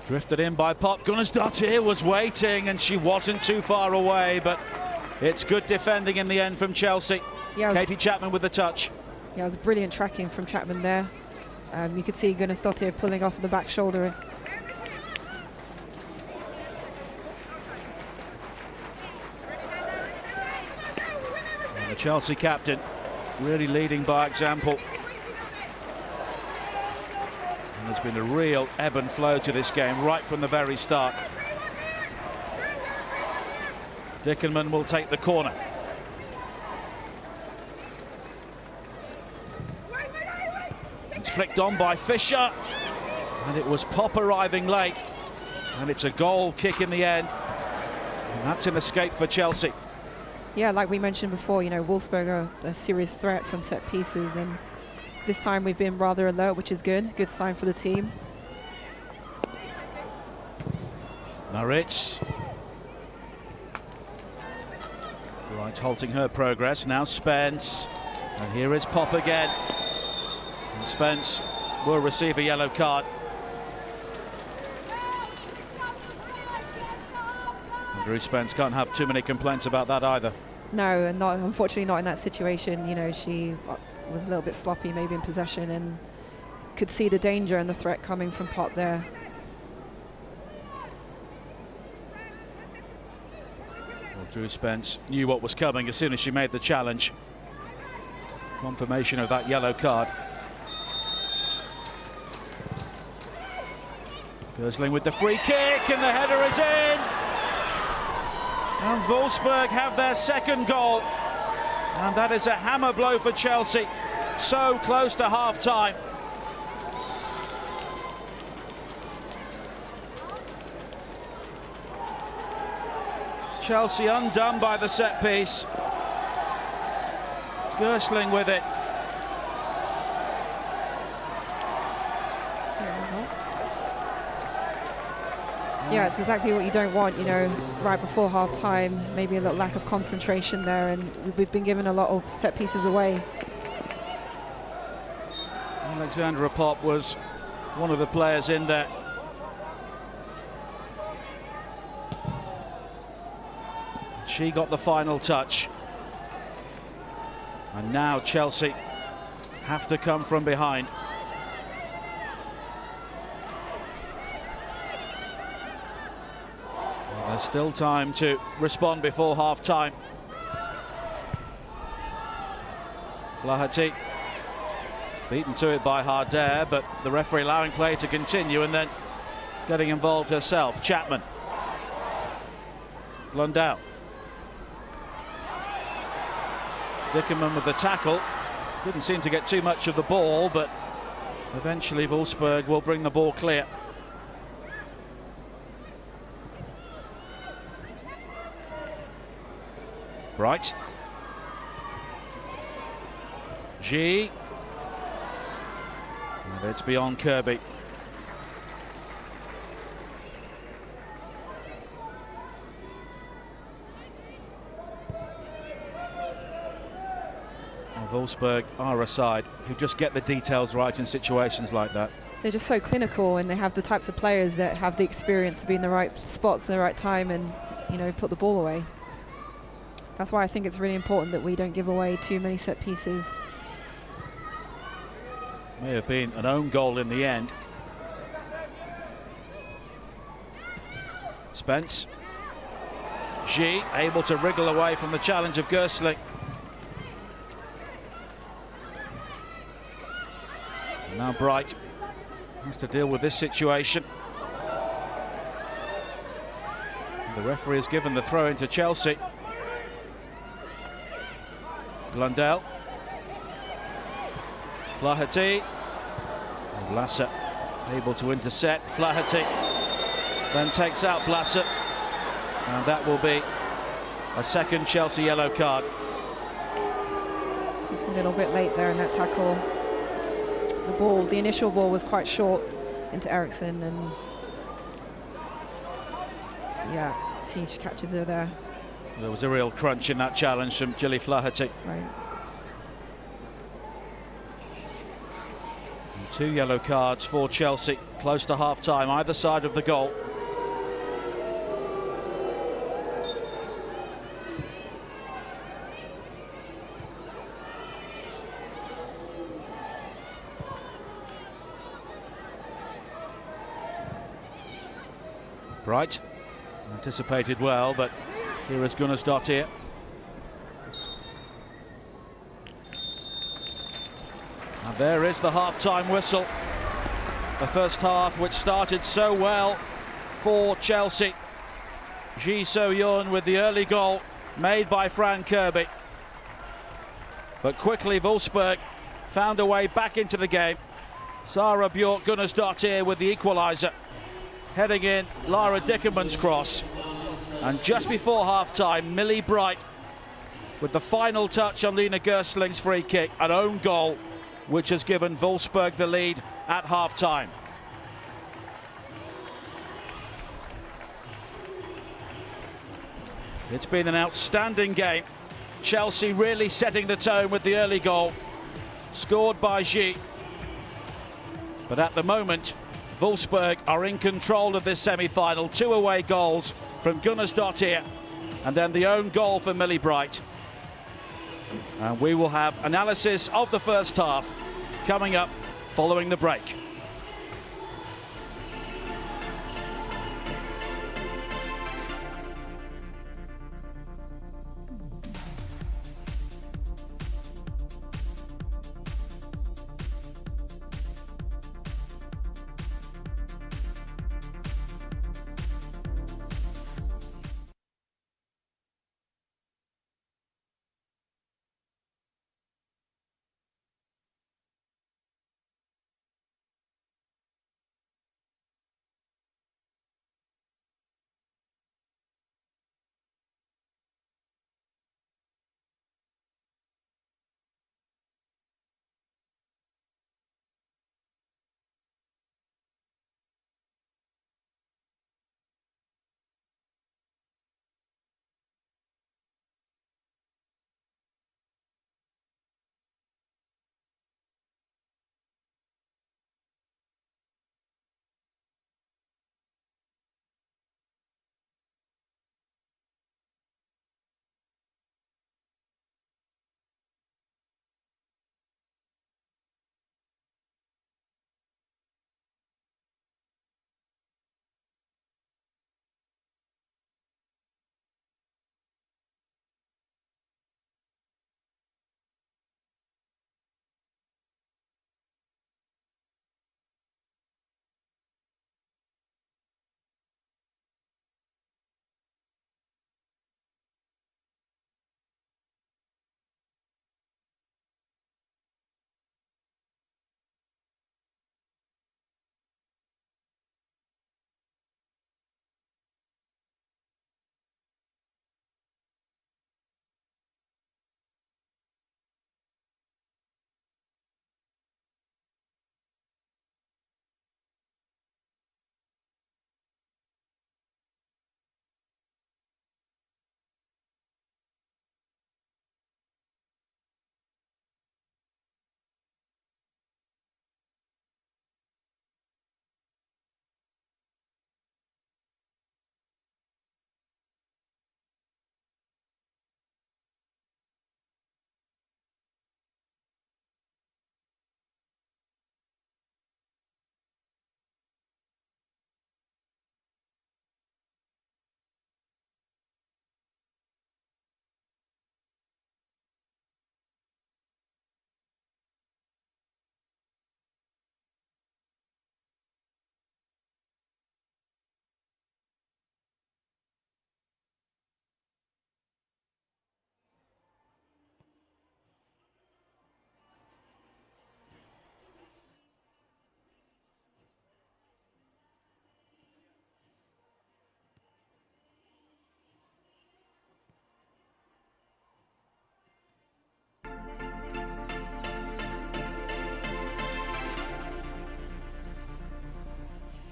S3: Drifted in by Pop. Gunnarsdottir was waiting and she wasn't too far away, but it's good defending in the end from Chelsea.
S4: Yeah,
S3: Katie Chapman with the touch.
S4: Yeah, it was brilliant tracking from Chapman there. You could see Gunnarsdottir pulling off the back shoulder.
S3: And the Chelsea captain really leading by example. And there's been a real ebb and flow to this game right from the very start. Dickenman will take the corner. It's flicked on by Fisher, and it was Pop arriving late, and it's a goal kick in the end, and that's an escape for Chelsea.
S4: Yeah, like we mentioned before, you know, Wolfsburg are a serious threat from set pieces, and this time we've been rather alert, which is good sign for the team.
S3: Maritz. Right, halting her progress. Now Spence. And here is Pop again. And Spence will receive a yellow card. And Drew Spence can't have too many complaints about that either.
S4: No, and unfortunately not in that situation. You know, she was a little bit sloppy maybe in possession and could see the danger and the threat coming from Pop there.
S3: Well, Drew Spence knew what was coming as soon as she made the challenge. Confirmation of that yellow card. Gersling with the free kick, and the header is in. And Wolfsburg have their second goal. And that is a hammer blow for Chelsea. So close to half-time. Chelsea undone by the set piece. Gersling with it.
S4: Yeah, it's exactly what you don't want, you know, right before half-time. Maybe a little lack of concentration there, and we've been given a lot of set pieces away.
S3: Alexandra Pop was one of the players in there. She got the final touch. And now Chelsea have to come from behind. Well, there's still time to respond before half-time. Flaherty beaten to it by Harder, but the referee allowing play to continue and then getting involved herself. Chapman. Blundell. Dickerman with the tackle. Didn't seem to get too much of the ball, but eventually Wolfsburg will bring the ball clear. Bright. G. And it's beyond Kirby. Wolfsburg are a side who just get the details right in situations like that.
S4: They're just so clinical, and they have the types of players that have the experience to be in the right spots at the right time and, you know, put the ball away. That's why I think it's really important that we don't give away too many set pieces.
S3: May have been an own goal in the end. Spence. G able to wriggle away from the challenge of Gersling. Now Bright has to deal with this situation. The referee has given the throw into Chelsea. Blundell. Flaherty. Blaser able to intercept. Flaherty then takes out Blaser, and that will be a second Chelsea yellow card.
S4: A little bit late there in that tackle. The initial ball was quite short into Eriksson, and yeah, see, she catches her there.
S3: There was a real crunch in that challenge from Gilly Flaherty.
S4: Right.
S3: And 2 yellow cards for Chelsea, close to half-time, either side of the goal. Right, anticipated well, but here is Gunnarsdottir. And there is the half-time whistle. The first half, which started so well for Chelsea. Ji So-yeon with the early goal made by Fran Kirby. But quickly Wolfsburg found a way back into the game. Sara Bjork Gunnarsdottir with the equaliser. Heading in Lara Dickerman's cross. And just before half-time, Millie Bright with the final touch on Lena Gersling's free kick, an own goal, which has given Wolfsburg the lead at half-time. It's been an outstanding game. Chelsea really setting the tone with the early goal, scored by Ji. But at the moment, Wolfsburg are in control of this semi-final. 2 away goals from Gunnarsdottir, and then the own goal for Millie Bright. And we will have analysis of the first half coming up following the break.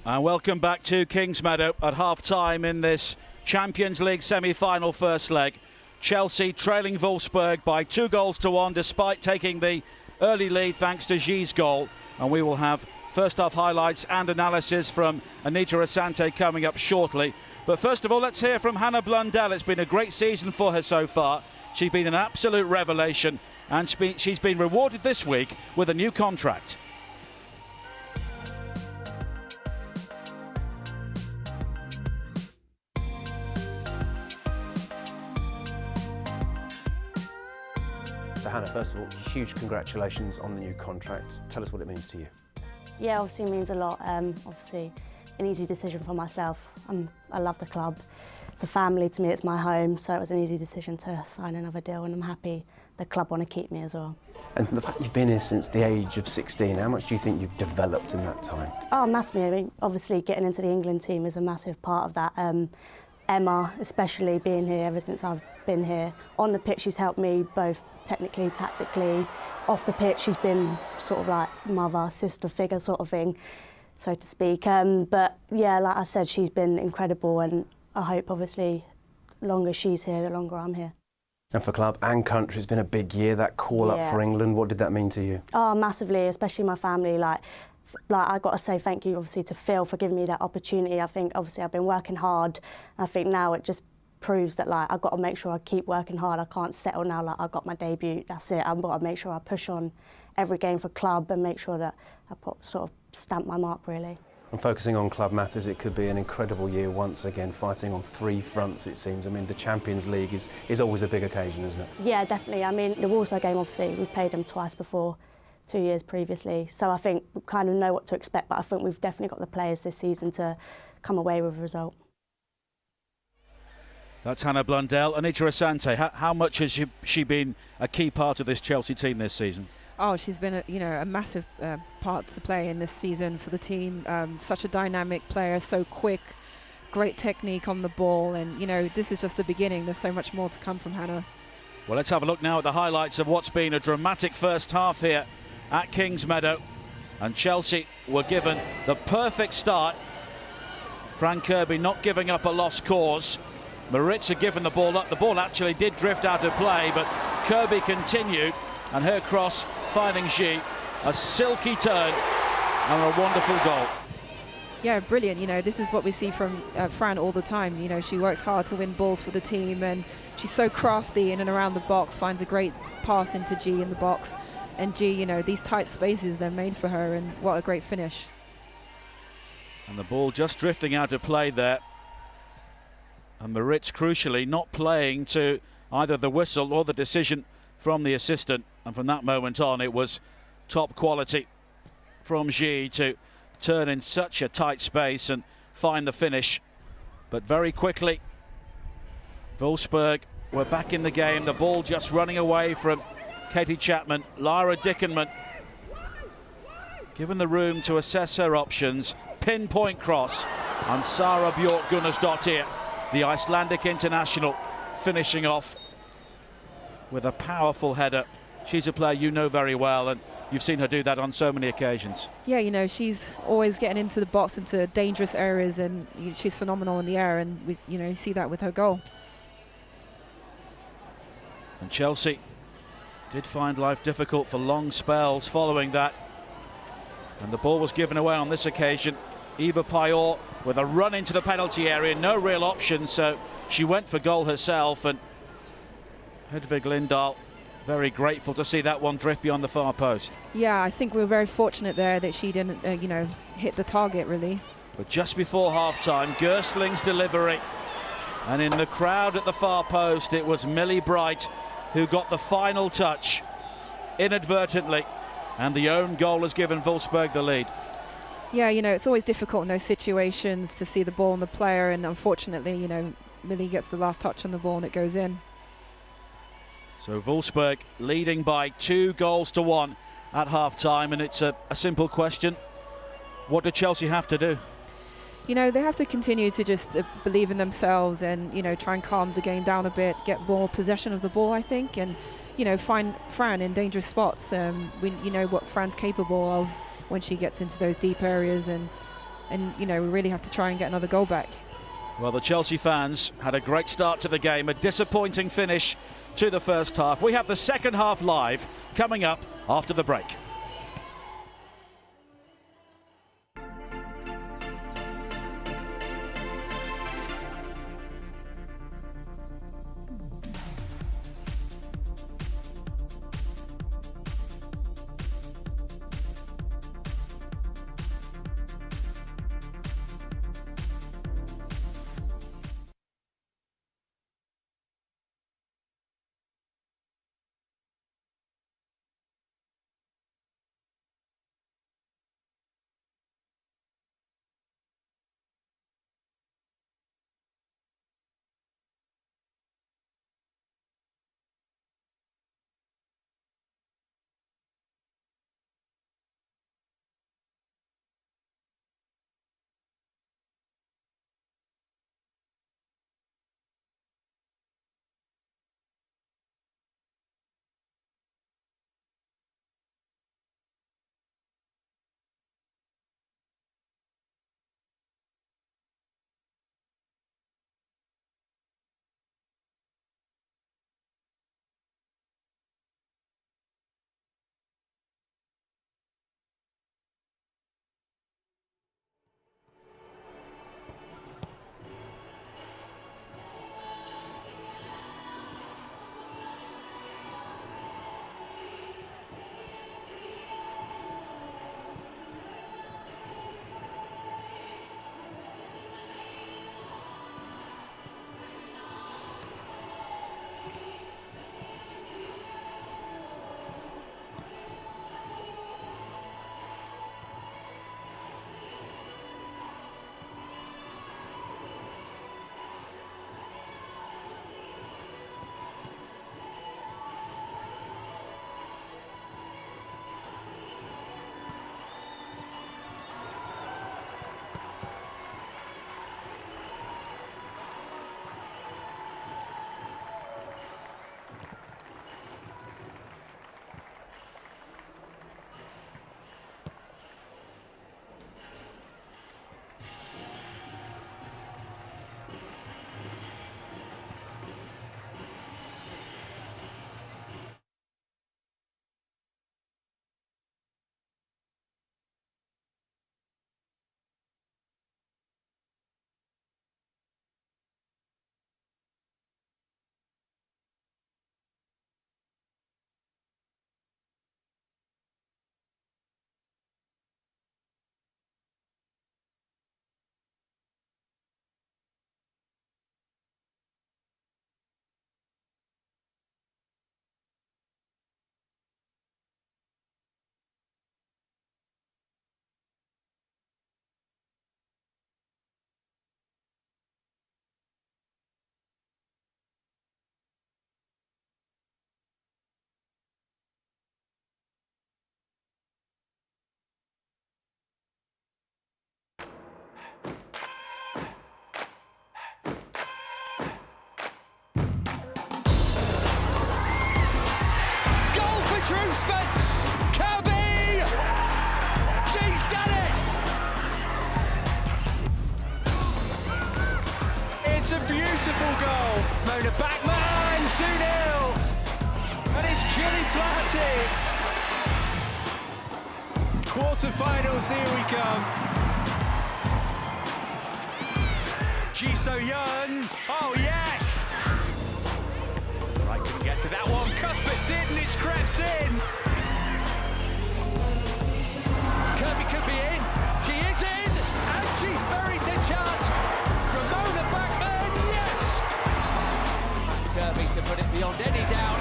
S3: And welcome back to Kingsmeadow at half-time in this Champions League semi-final first leg. Chelsea trailing Wolfsburg by 2-1 despite taking the early lead thanks to G's goal. And we will have first-half highlights and analysis from Anita Asante coming up shortly. But first of all, let's hear from Hannah Blundell. It's been a great season for her so far. She's been an absolute revelation, and she's been rewarded this week with a new contract.
S5: So Hannah, first of all, huge congratulations on the new contract. Tell us what it means to you.
S6: Yeah, obviously it means a lot. Obviously an easy decision for myself. I love the club. It's a family to me, it's my home, so it was an easy decision to sign another deal, and I'm happy the club want to keep me as well.
S5: And the fact you've been here since the age of 16, how much do you think you've developed in that time?
S6: Oh, massively. I mean, obviously getting into the England team is a massive part of that. Emma, especially being here ever since I've been here. On the pitch, she's helped me both technically, tactically. Off the pitch, she's been sort of like mother, sister figure sort of thing, so to speak. But yeah, like I said, she's been incredible, and I hope, obviously, the longer she's here, the longer I'm here.
S5: And for club and country, it's been a big year, that call-up for England. What did that mean to you?
S6: Oh, massively, especially my family. Like I've got to say thank you, obviously, to Phil for giving me that opportunity. I think, obviously, I've been working hard. I think now it just proves that, like, I've got to make sure I keep working hard. I can't settle now, like, I got my debut, that's it. I've got to make sure I push on every game for club and make sure that I sort of stamp my mark, really.
S5: And focusing on club matters, it could be an incredible year once again, fighting on 3 fronts, it seems. I mean, the Champions League is always a big occasion, isn't it?
S6: Yeah, definitely. I mean, the Wolfsburg game, obviously, we played them twice before, 2 years previously. So I think we kind of know what to expect, but I think we've definitely got the players this season to come away with a result.
S3: That's Hannah Blundell. Anita Asante, how much has she been a key part of this Chelsea team this season?
S4: Oh, she's been a massive part to play in this season for the team. Such a dynamic player, so quick, great technique on the ball, and this is just the beginning. There's so much more to come from Hannah.
S3: Well, let's have a look now at the highlights of what's been a dramatic first half here at Kingsmeadow. And Chelsea were given the perfect start. Fran Kirby not giving up a lost cause. Maritz had given the ball up. The ball actually did drift out of play, but Kirby continued, and her cross finding Xi. A silky turn and a wonderful goal.
S4: Yeah, brilliant. This is what we see from Fran all the time. She works hard to win balls for the team, and she's so crafty in and around the box, finds a great pass into G in the box. And G, these tight spaces, they're made for her, and what a great finish.
S3: And the ball just drifting out of play there. And Maritz, crucially, not playing to either the whistle or the decision from the assistant. And from that moment on, it was top quality from Xi to turn in such a tight space and find the finish. But very quickly, Wolfsburg were back in the game. The ball just running away from Katie Chapman. Lara Dickenman, given the room to assess her options, pinpoint cross, and Sara Björk Gunnarsdottir, the Icelandic international, finishing off with a powerful header. She's a player you know very well, and you've seen her do that on so many occasions. Yeah, she's always getting into the box, into dangerous areas, and she's phenomenal in the air, and we, you see that with her goal. And Chelsea did find life difficult for long spells following that. And the ball was given away on this occasion. Eva Payor with a run into the penalty area, no real option, so she went for goal herself, and Hedvig Lindahl very grateful to see that one drift beyond the far post.
S4: Yeah, I think we were very fortunate there that she didn't, hit the target, really.
S3: But just before half-time, Gersling's delivery, and in the crowd at the far post, it was Millie Bright who got the final touch inadvertently, and the own goal has given Wolfsburg the lead.
S4: Yeah, it's always difficult in those situations to see the ball on the player, and unfortunately, Millie gets the last touch on the ball and it goes in.
S3: So Wolfsburg leading by 2-1 at half-time, and it's a simple question. What do Chelsea have to do?
S4: They have to continue to just believe in themselves and, try and calm the game down a bit, get more possession of the ball, I think, and, find Fran in dangerous spots. We know what Fran's capable of when she gets into those deep areas, and and you know, we really have to try and get another goal back.
S3: Well, the Chelsea fans had a great start to the game, a disappointing finish to the first half. We have the second half live coming up after the break.
S1: It's a beautiful goal. Mona Backman, 2-0. And it's Gilly Flaherty. Quarter-finals, here we come. Ji So-yeon, oh yes! Right, couldn't get to that one. Cuthbert did, and it's crept in. Kirby could be in. She is in, and she's buried the chance. Ramona Backman, yes!
S2: And Kirby to put it beyond any doubt.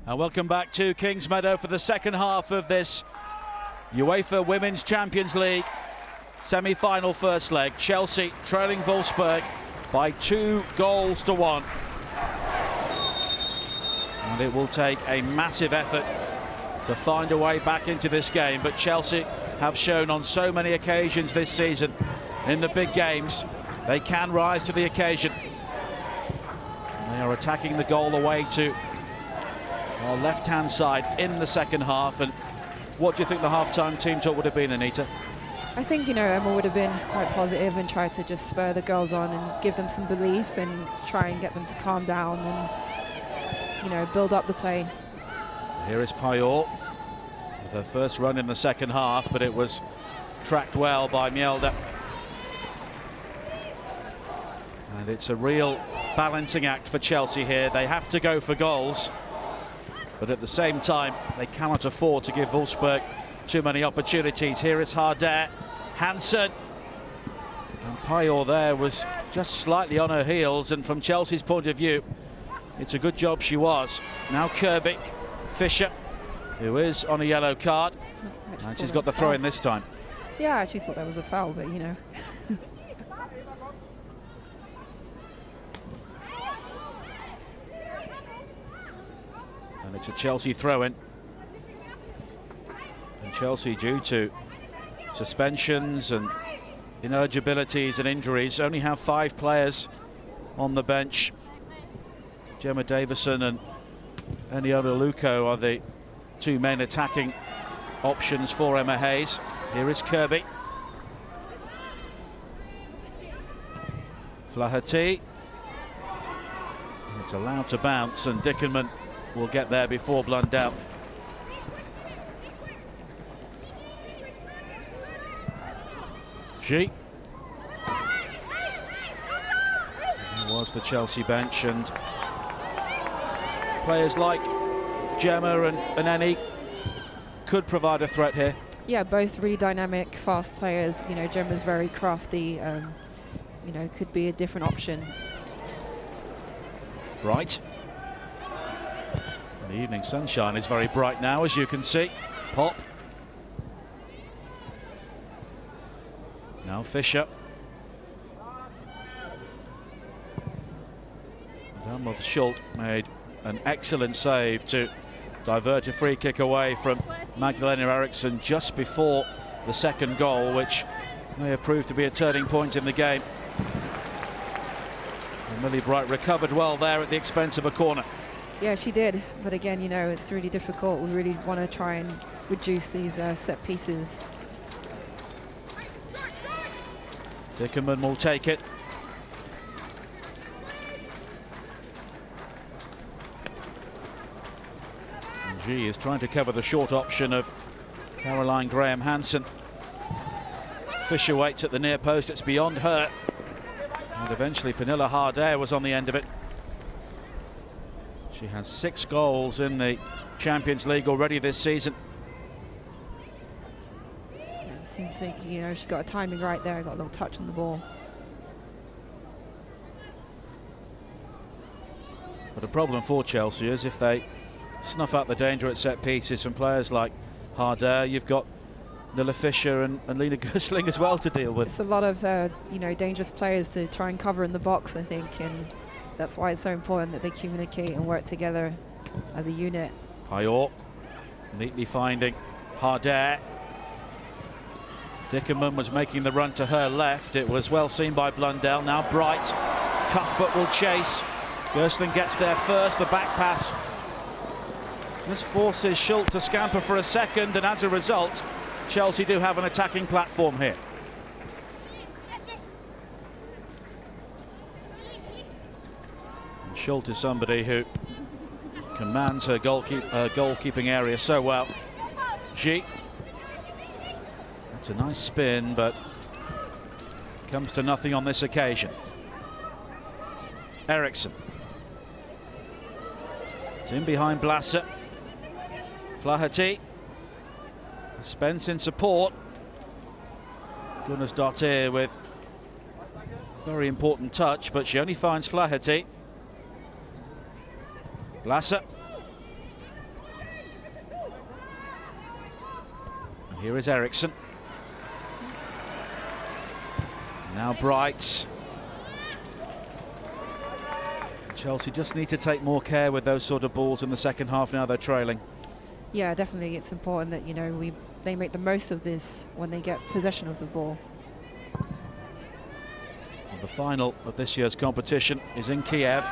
S3: And welcome back to Kingsmeadow for the second half of this UEFA Women's Champions League semi-final first leg. Chelsea trailing Wolfsburg by 2-1. And it will take a massive effort to find a way back into this game, but Chelsea have shown on so many occasions this season in the big games. They can rise to the occasion. They are attacking the goal away to our left-hand side in the second half. And what do you think the half-time team talk would have been, Anita?
S4: I think, Emma would have been quite positive and tried to just spur the girls on and give them some belief and try and get them to calm down and, build up the play.
S3: Here is Payot with her first run in the second half, but it was tracked well by Mjelde. And it's a real balancing act for Chelsea here. They have to go for goals, but at the same time, they cannot afford to give Wolfsburg too many opportunities. Here is Harder, Hansen, and Payot there was just slightly on her heels, and from Chelsea's point of view, it's a good job she was. Now Kirby, Fisher, who is on a yellow card, and she's got the throw in this time.
S4: Yeah, I actually thought that was a foul, but
S3: And it's a Chelsea throw-in. And Chelsea, due to suspensions and ineligibilities and injuries, only have 5 players on the bench. Gemma Davison and Eniona Luko are the 2 main attacking options for Emma Hayes. Here is Kirby. Flaherty. It's allowed to bounce, and Dickenman will get there before Blundell. It was the Chelsea bench, and players like Gemma and Annie could provide a threat here.
S4: Yeah, both really dynamic, fast players. Gemma's very crafty. Could be a different option.
S3: Bright. The evening sunshine is very bright now, as you can see. Pop. Now Fisher. Dalmoth Schult made an excellent save to divert a free kick away from Magdalena Eriksson just before the second goal, which may have proved to be a turning point in the game. And Millie Bright recovered well there at the expense of a corner.
S4: Yeah, she did. But again, it's really difficult. We really want to try and reduce these set pieces.
S3: Dickerman will take it. And G is trying to cover the short option of Caroline Graham Hansen. Fisher waits at the near post. It's beyond her. And eventually Pernilla Harder was on the end of it. She has 6 goals in the Champions League already this season.
S4: Yeah, seems like, she got a timing right there, got a little touch on the ball.
S3: But a problem for Chelsea is if they snuff out the danger at set pieces from players like Harder, you've got Nilla Fisher and Lena Gersling as well to deal with.
S4: It's a lot of, dangerous players to try and cover in the box, I think, and that's why it's so important that they communicate and work together as a unit.
S3: Payot neatly finding Harder. Dickerman was making the run to her left. It was well seen by Blundell. Now Bright. Cuthbert will chase. Gersling gets there first. The back pass. This forces Schult to scamper for a second, and as a result, Chelsea do have an attacking platform here. Schult is somebody who commands her goalkeeping area so well. G. That's a nice spin, but comes to nothing on this occasion. Eriksson. It's in behind Blasser. Flaherty. Spence in support. Gunnarsdottir with very important touch, but she only finds Flaherty. Blasser. And here is Eriksson. Now Bright. Chelsea just need to take more care with those sort of balls in the second half now they're trailing.
S4: Yeah, definitely. It's important that, they make the most of this when they get possession of the ball.
S3: The final of this year's competition is in Kiev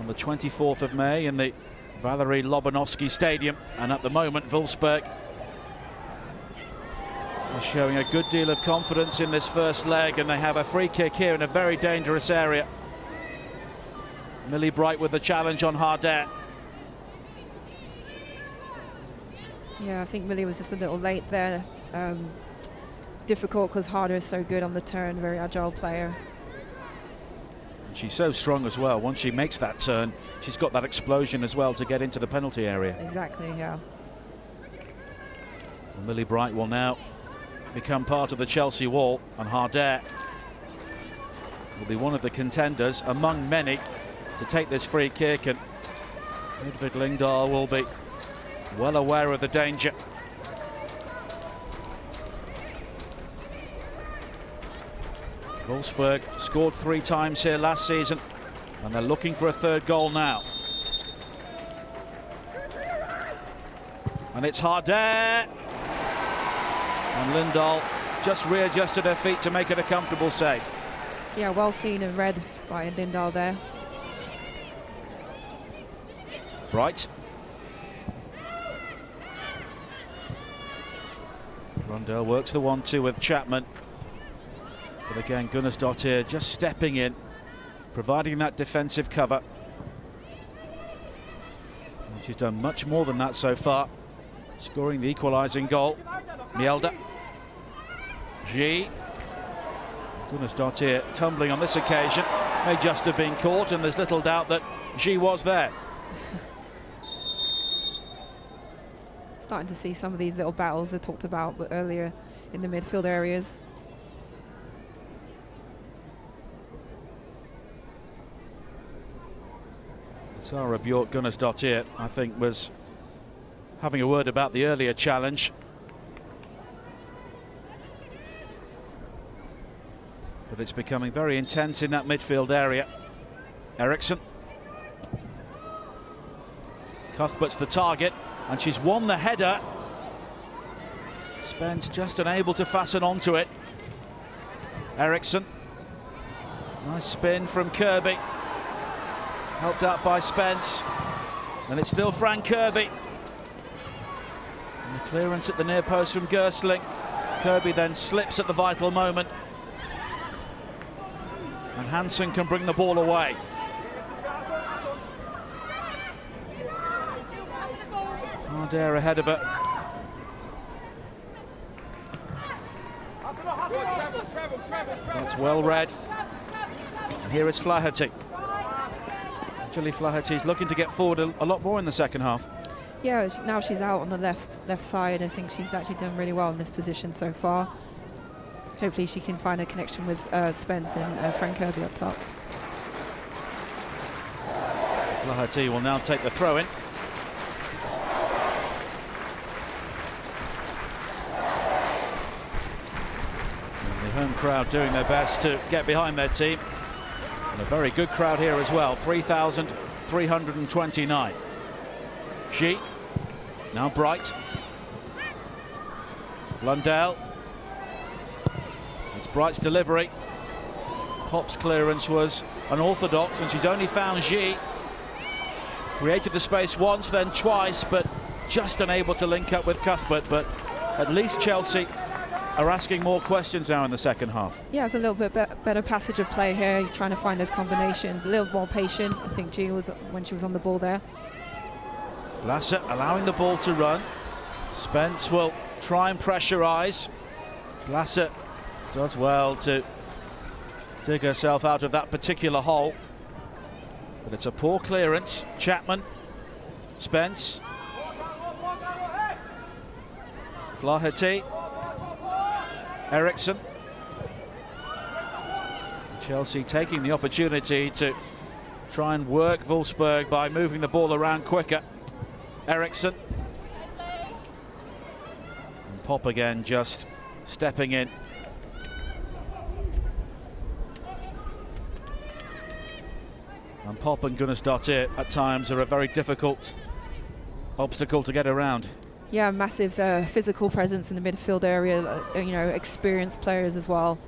S3: on the 24th of May in the Valery Lobanovsky Stadium, and at the moment Wolfsburg are showing a good deal of confidence in this first leg, and they have a free kick here in a very dangerous area. Millie Bright with the challenge on Harder.
S4: Yeah, I think Millie was just a little late there. Difficult because Harder is so good on the turn, very agile player.
S3: And she's so strong as well. Once she makes that turn, she's got that explosion as well to get into the penalty area.
S4: Exactly, yeah.
S3: And Millie Bright will now become part of the Chelsea wall, and Harder will be one of the contenders among many to take this free kick, and Ludvig Lingdahl will be well aware of the danger. Wolfsburg scored 3 times here last season, and they're looking for a third goal now. And it's Harder, and Lingdahl just readjusted her feet to make it a comfortable save.
S4: Yeah, well seen and read by Lingdahl there.
S3: Bright. Rundell works the 1-2 with Chapman. But again, Gunnarsdottir just stepping in, providing that defensive cover. And she's done much more than that so far, scoring the equalising goal. Mjelde. G. Gunnarsdottir tumbling on this occasion, may just have been caught, and there's little doubt that G was there.
S4: Starting to see some of these little battles I talked about earlier in the midfield areas.
S3: Sarah Bjork Gunnarsdottir, I think, was having a word about the earlier challenge. But it's becoming very intense in that midfield area. Eriksson. Cuthbert's the target, and she's won the header. Spence just unable to fasten onto it. Eriksson. Nice spin from Kirby. Helped out by Spence. And it's still Frank Kirby. And the clearance at the near post from Gersling. Kirby then slips at the vital moment. And Hansen can bring the ball away. Harder ahead of her. That's well read. And here is Flaherty. Actually, Flaherty's looking to get forward a lot more in the second half.
S4: Yeah, now she's out on the left side. I think she's actually done really well in this position so far. Hopefully she can find a connection with Spence and Frank Kirby up top.
S3: Flaherty will now take the throw in. And the home crowd doing their best to get behind their team. And a very good crowd here as well, 3,329. She, now Bright. Blundell. It's Bright's delivery. Pop's clearance was unorthodox, and she's only found G. Created the space once, then twice, but just unable to link up with Cuthbert. But at least Chelsea are asking more questions now in the second half.
S4: Yeah, it's a little bit better passage of play here, trying to find those combinations, a little more patient. I think G was when she was on the ball there.
S3: Lasser allowing the ball to run. Spence will try and pressurise. Lasser does well to dig herself out of that particular hole. But it's a poor clearance. Chapman. Spence. Flaherty. Eriksson. Chelsea taking the opportunity to try and work Wolfsburg by moving the ball around quicker. Eriksson. And Pop again just stepping in. And Pop and Gunnarsdottir at times are a very difficult obstacle to get around.
S4: Yeah, massive physical presence in the midfield area, you know, experienced players as well.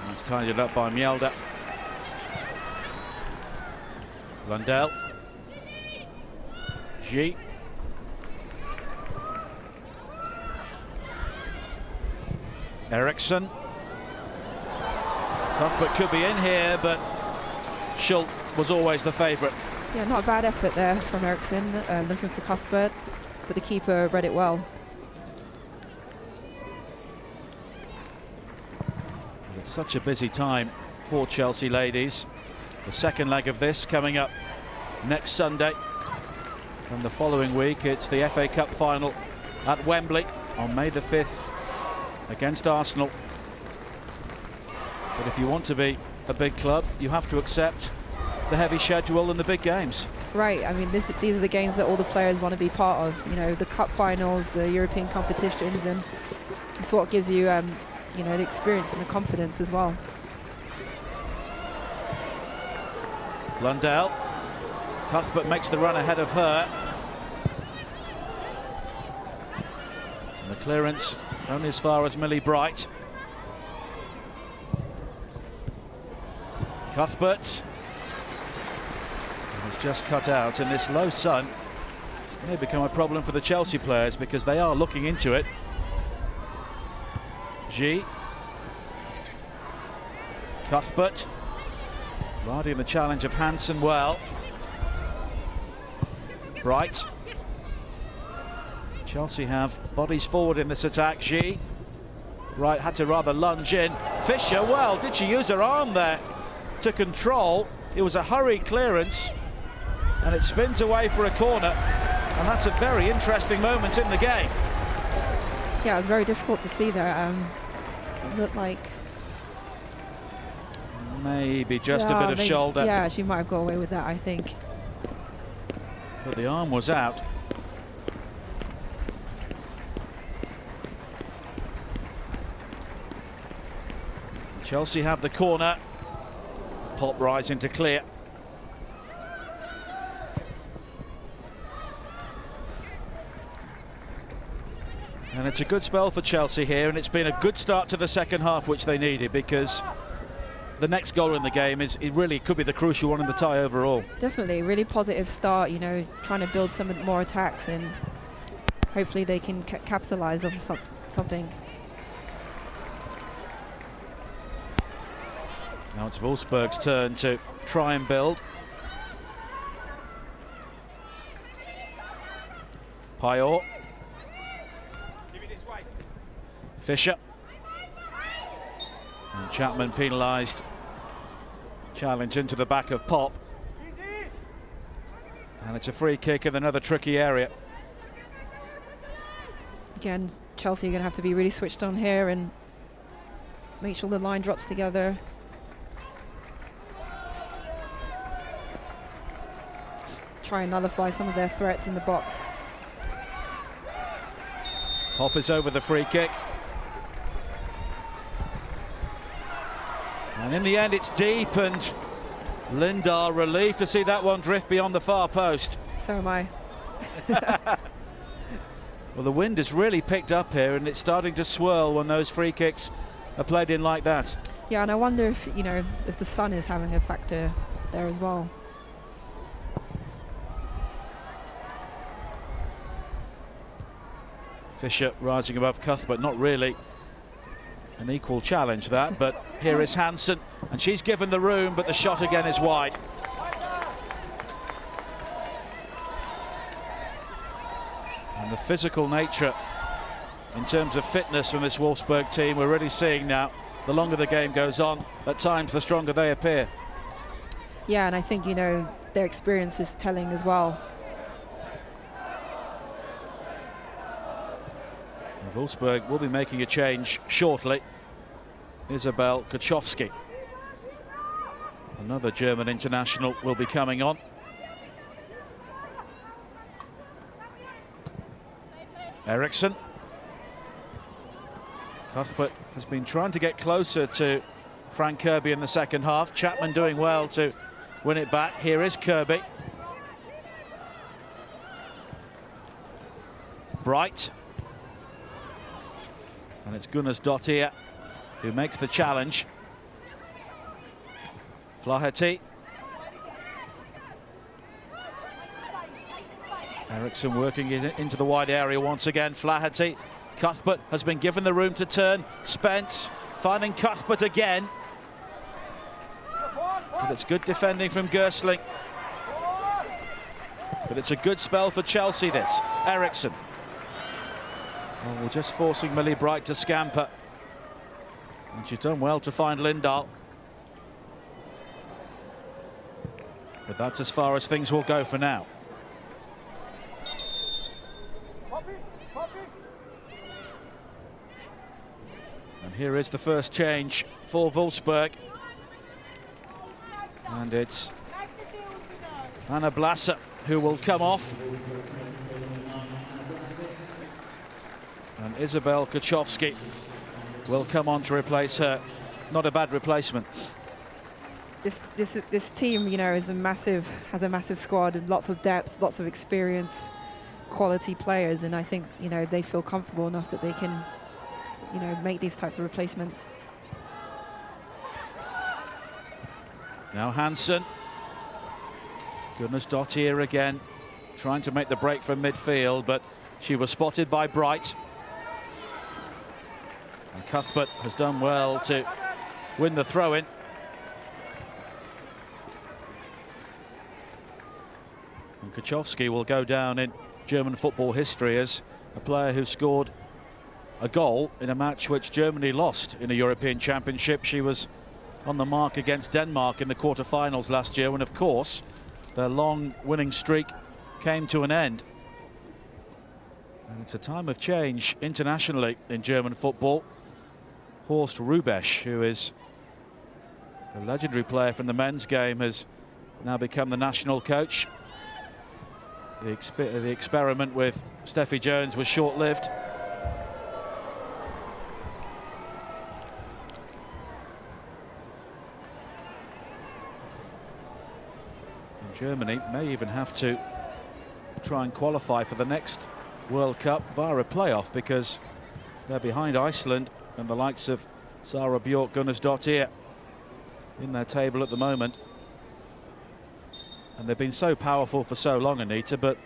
S3: It's tidied up by Mjelde. Lundell. G. Eriksson. Cuthbert could be in here, but Schultz was always the favourite.
S4: Yeah, not a bad effort there from Eriksson, looking for Cuthbert, but the keeper read it well.
S3: It's such a busy time for Chelsea ladies. The second leg of this coming up next Sunday. And the following week, it's the FA Cup final at Wembley on May the 5th against Arsenal. But if you want to be a big club, you have to accept the heavy schedule and the big games.
S4: Right, I mean, these are the games that all the players want to be part of. You know, the cup finals, the European competitions, and it's what gives you, you know, the experience and the confidence as well.
S3: Lundell. Cuthbert makes the run ahead of her. And the clearance only as far as Millie Bright. Cuthbert. And it's just cut out in this low sun. It may become a problem for the Chelsea players because they are looking into it. G. Cuthbert. Riding the challenge of Hansen well. Bright. Chelsea have bodies forward in this attack. G. Bright had to rather lunge in. Fisher, well, did she use her arm there to control? It was a hurried clearance and it spins away for a corner, and that's a very interesting moment in the game.
S4: Yeah, it was very difficult to see there. It looked like
S3: maybe just a bit of shoulder.
S4: Yeah, she might have got away with that, I think.
S3: But the arm was out. Chelsea have the corner. Pop rising to clear. And it's a good spell for Chelsea here, and it's been a good start to the second half, which they needed, because the next goal in the game it really could be the crucial one in the tie overall.
S4: Definitely, really positive start, you know, trying to build some more attacks, and hopefully they can capitalise on something.
S3: Now it's Wolfsburg's turn to try and build. Pyor. Fisher. And Chapman penalised. Challenge into the back of Pop. And it's a free kick in another tricky area.
S4: Again, Chelsea are going to have to be really switched on here and make sure the line drops together. Try and nullify some of their threats in the box.
S3: Pop is over the free kick. And in the end, it's deep, and Lindahl relieved to see that one drift beyond the far post.
S4: So am I.
S3: Well, the wind has really picked up here, and it's starting to swirl when those free kicks are played in like that.
S4: Yeah, and I wonder if, you know, if the sun is having a factor there as well.
S3: Fisher rising above Cuthbert, not really an equal challenge that, but here is Hansen, and she's given the room, but the shot again is wide. And the physical nature in terms of fitness from this Wolfsburg team we're really seeing now. The longer the game goes on, at times the stronger they appear.
S4: Yeah, and I think, you know, their experience is telling as well.
S3: Wolfsburg will be making a change shortly. Isabel Kaczowski, another German international, will be coming on. Eriksson. Cuthbert has been trying to get closer to Frank Kirby in the second half. Chapman doing well to win it back. Here is Kirby. Bright. And it's Gunnarsdottir who makes the challenge. Flaherty. Eriksson working it into the wide area once again. Flaherty. Cuthbert has been given the room to turn. Spence finding Cuthbert again. But it's good defending from Gersling. But it's a good spell for Chelsea, this. Eriksson. Oh, we're just forcing Millie Bright to scamper. And she's done well to find Lindahl. But that's as far as things will go for now. And here is the first change for Wolfsburg. And it's Anna Blasser who will come off. And Isabel Kaczowski will come on to replace her. Not a bad replacement.
S4: This team, you know, has a massive squad and lots of depth, lots of experience, quality players, and I think, you know, they feel comfortable enough that they can, you know, make these types of replacements.
S3: Now Hansen. Gunnarsdottir again, trying to make the break from midfield, but she was spotted by Bright. And Cuthbert has done well to win the throw-in. And Kaczowski will go down in German football history as a player who scored a goal in a match which Germany lost in a European Championship. She was on the mark against Denmark in the quarter-finals last year, when of course their long winning streak came to an end. And it's a time of change internationally in German football. Horst Rubesch, who is a legendary player from the men's game, has now become the national coach. The experiment with Steffi Jones was short-lived. Germany may even have to try and qualify for the next World Cup via a playoff, because they're behind Iceland and the likes of Sara Björk Gunnarsdottir in their table at the moment. And they've been so powerful for so long, Anita, but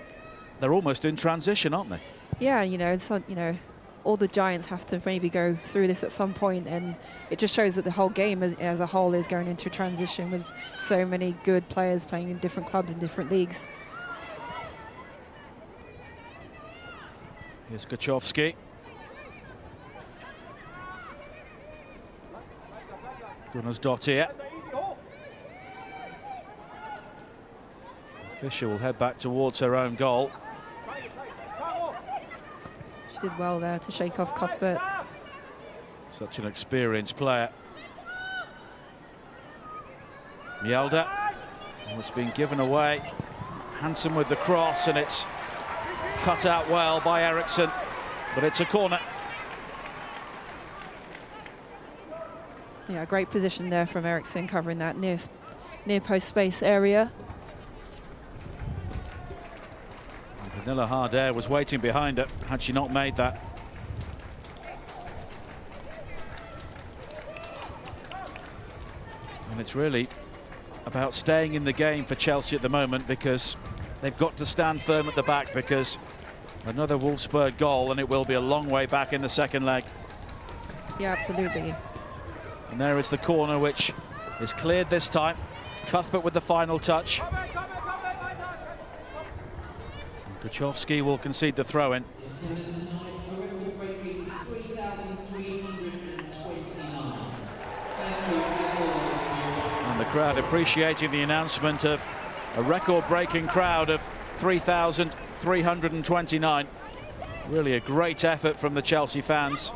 S3: they're almost in transition, aren't they?
S4: Yeah, you know, it's, you know, all the giants have to maybe go through this at some point, and it just shows that the whole game as a whole is going into transition with so many good players playing in different clubs and different leagues.
S3: Here's Kaczowski. Gunnarsdottir. Fischer will head back towards her own goal.
S4: She did well there to shake off Cuthbert.
S3: Such an experienced player. Mjelde. Oh, it's been given away. Hansen with the cross, and it's cut out well by Eriksson, but it's a corner.
S4: Yeah, great position there from Eriksson, covering that near post space area.
S3: Pernilla Harder was waiting behind her had she not made that. And it's really about staying in the game for Chelsea at the moment, because they've got to stand firm at the back, because another Wolfsburg goal and it will be a long way back in the second leg.
S4: Yeah, absolutely.
S3: And there is the corner, which is cleared this time. Cuthbert with the final touch. Kaczowski will concede the throw-in. And the crowd appreciating the announcement of a record-breaking crowd of 3,329. Really a great effort from the Chelsea fans.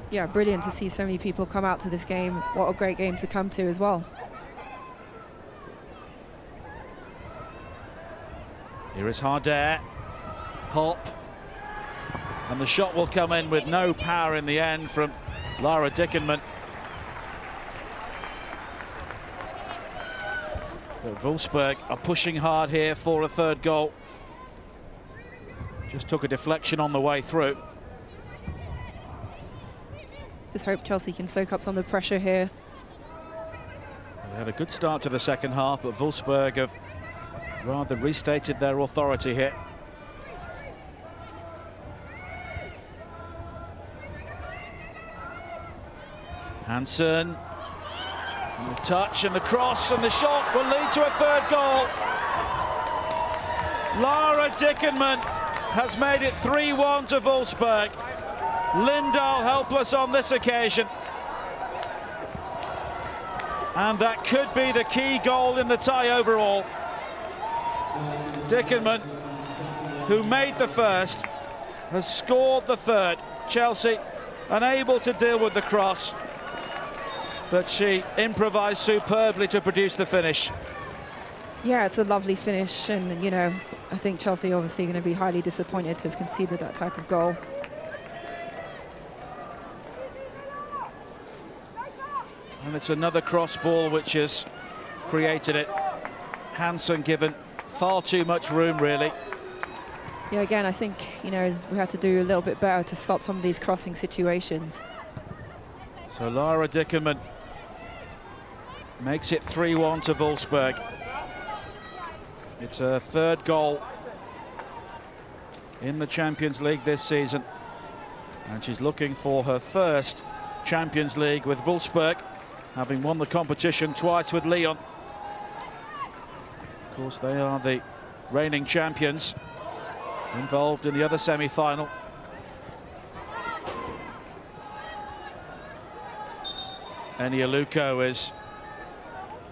S4: Yeah, brilliant to see so many people come out to this game. What a great game to come to as well.
S3: Here is Harder. Pop. And the shot will come in with no power in the end from Lara Dickenman. But Wolfsburg are pushing hard here for a third goal. Just took a deflection on the way through.
S4: Just hope Chelsea can soak up some of the pressure here.
S3: had a good start to the second half, but Wolfsburg have rather restated their authority here. Hansen, and the touch and the cross and the shot will lead to a third goal. Lara Dickenman has made it 3-1 to Wolfsburg. Lindahl helpless on this occasion. And that could be the key goal in the tie overall. Dickenman, who made the first, has scored the third. Chelsea unable to deal with the cross, but she improvised superbly to produce the finish.
S4: Yeah, it's a lovely finish, and you know, I think Chelsea obviously going to be highly disappointed to have conceded that type of goal.
S3: And it's another cross ball which has created it. Hansen given far too much room, really.
S4: Yeah, again, I think, you know, we had to do a little bit better to stop some of these crossing situations.
S3: So Lara Dickenman makes it 3-1 to Wolfsburg. It's her third goal in the Champions League this season, and she's looking for her first Champions League with Wolfsburg, having won the competition twice with Lyon. Of course, they are the reigning champions, involved in the other semi-final. Enioluko is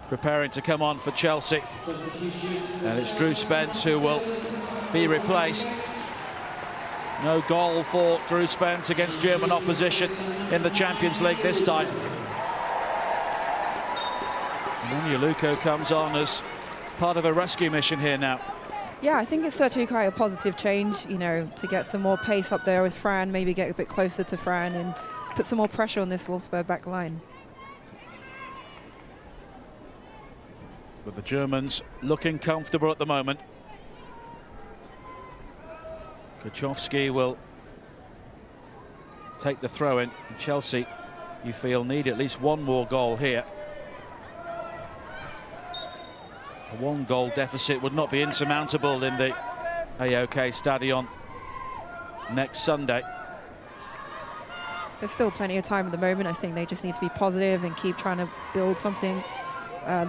S3: preparing to come on for Chelsea, and it's Drew Spence who will be replaced. No goal for Drew Spence against German opposition in the Champions League this time. And Enioluko comes on as part of a rescue mission here now.
S4: Yeah, I think it's certainly quite a positive change, you know, to get some more pace up there with Fran, maybe get a bit closer to Fran and put some more pressure on this Wolfsburg back line.
S3: But the Germans looking comfortable at the moment. Kuchowski will take the throw in. Chelsea, you feel, need at least one more goal here. A one-goal deficit would not be insurmountable in the AOK Stadion next Sunday.
S4: There's still plenty of time at the moment. I think they just need to be positive and keep trying to build something.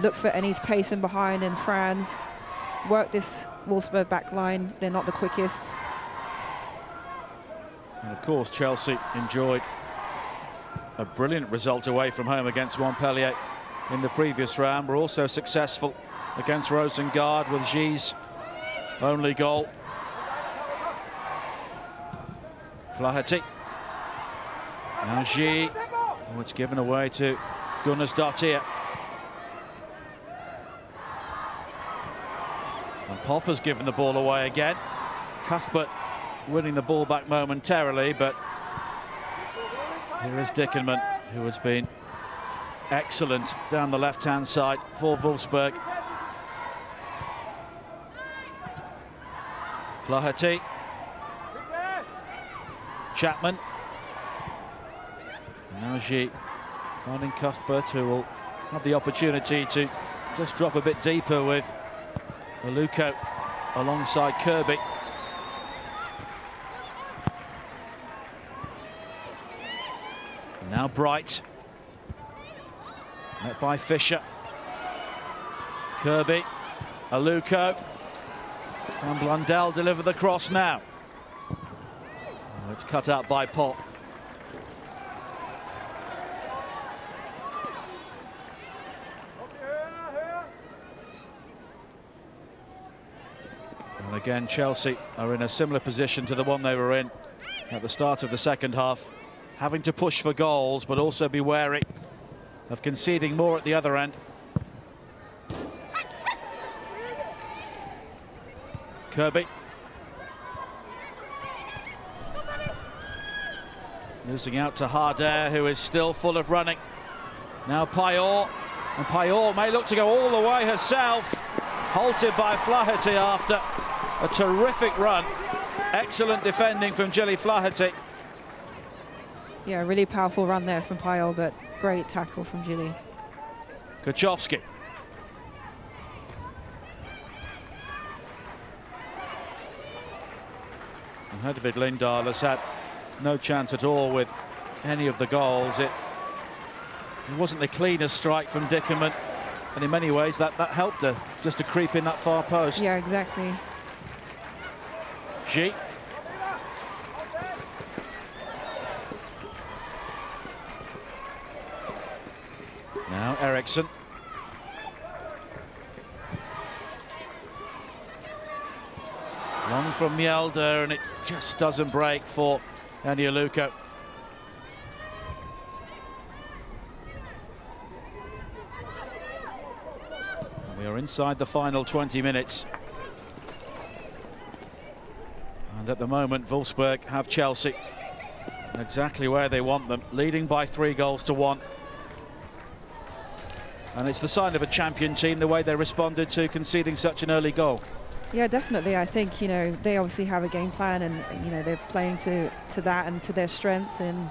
S4: Look for Ennie's pace in behind and Franz. Work this Wolfsburg back line. They're not the quickest.
S3: And of course, Chelsea enjoyed a brilliant result away from home against Montpellier in the previous round. Were also successful against Rosengard with G's only goal. Flaherty. Now G. Oh, it's given away to Gunnarsdottir. And Popper's given the ball away again. Cuthbert winning the ball back momentarily, but here is Dickenman, who has been excellent down the left-hand side for Wolfsburg. Flaherty. Chapman. Now G finding Cuthbert, who will have the opportunity to just drop a bit deeper with Enioluko alongside Kirby. Now Bright, met by Fisher. Kirby, Enioluko, and Blundell deliver the cross now. Oh, it's cut out by Pop. And again, Chelsea are in a similar position to the one they were in at the start of the second half, having to push for goals, but also be wary of conceding more at the other end. Kirby. Losing out to Harder, who is still full of running. Now Payot, and Payot may look to go all the way herself. Halted by Flaherty after a terrific run. Excellent defending from Gilly Flaherty.
S4: Yeah, really powerful run there from Payot, but great tackle from Gilly.
S3: Kuchowski. And Hedvig Lindahl has had no chance at all with any of the goals. It wasn't the cleanest strike from Dickerman, and in many ways that helped her just to creep in that far post.
S4: Yeah, exactly.
S3: G. Now Eriksson. Long from Mjelde, and it just doesn't break for Anialuko. We are inside the final 20 minutes. And at the moment, Wolfsburg have Chelsea exactly where they want them, leading by 3-1. And it's the sign of a champion team, the way they responded to conceding such an early goal.
S4: Yeah, definitely. I think, you know, they obviously have a game plan, and, you know, they're playing to that and to their strengths, and,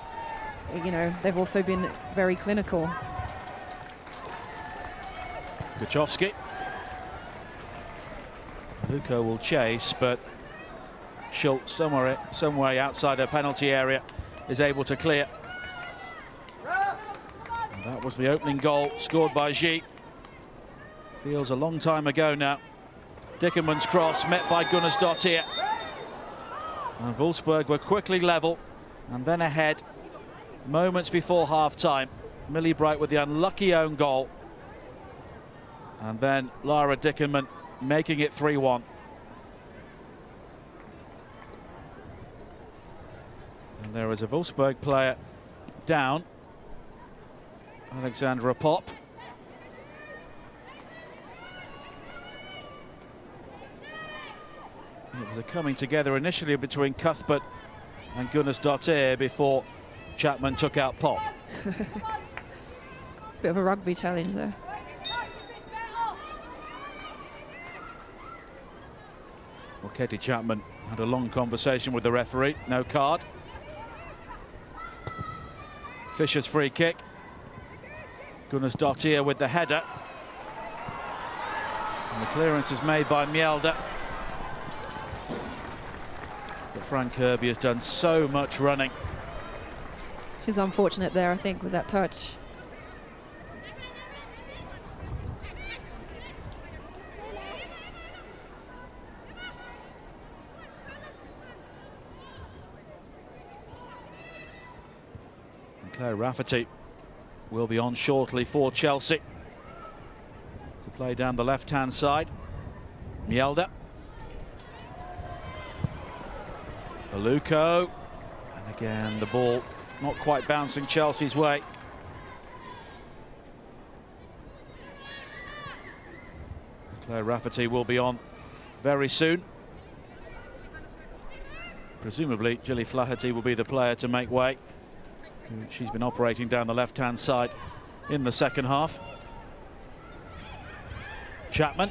S4: you know, they've also been very clinical.
S3: Kuchowski. Luko will chase, but Schultz, some way outside her penalty area, is able to clear. And that was the opening goal scored by G. Feels a long time ago now. Dickerman's cross met by Gunnarsdottir. And Wolfsburg were quickly level and then ahead moments before half-time. Millie Bright with the unlucky own goal. And then Lara Dickerman making it 3-1. And there is a Wolfsburg player down. Alexandra Pop. It was a coming together initially between Cuthbert and Gunnarsdottir before Chapman took out Pop.
S4: Bit of a rugby challenge there.
S3: Well, Katie Chapman had a long conversation with the referee. No card. Fisher's free kick. Gunnarsdottir with the header. And the clearance is made by Mjelde. But Frank Kirby has done so much running.
S4: She's unfortunate there, I think, with that touch.
S3: And Claire Rafferty will be on shortly for Chelsea to play down the left-hand side. Mjelde. Aluko. And again, the ball not quite bouncing Chelsea's way. Claire Rafferty will be on very soon. Presumably, Gilly Flaherty will be the player to make way. She's been operating down the left-hand side in the second half. Chapman.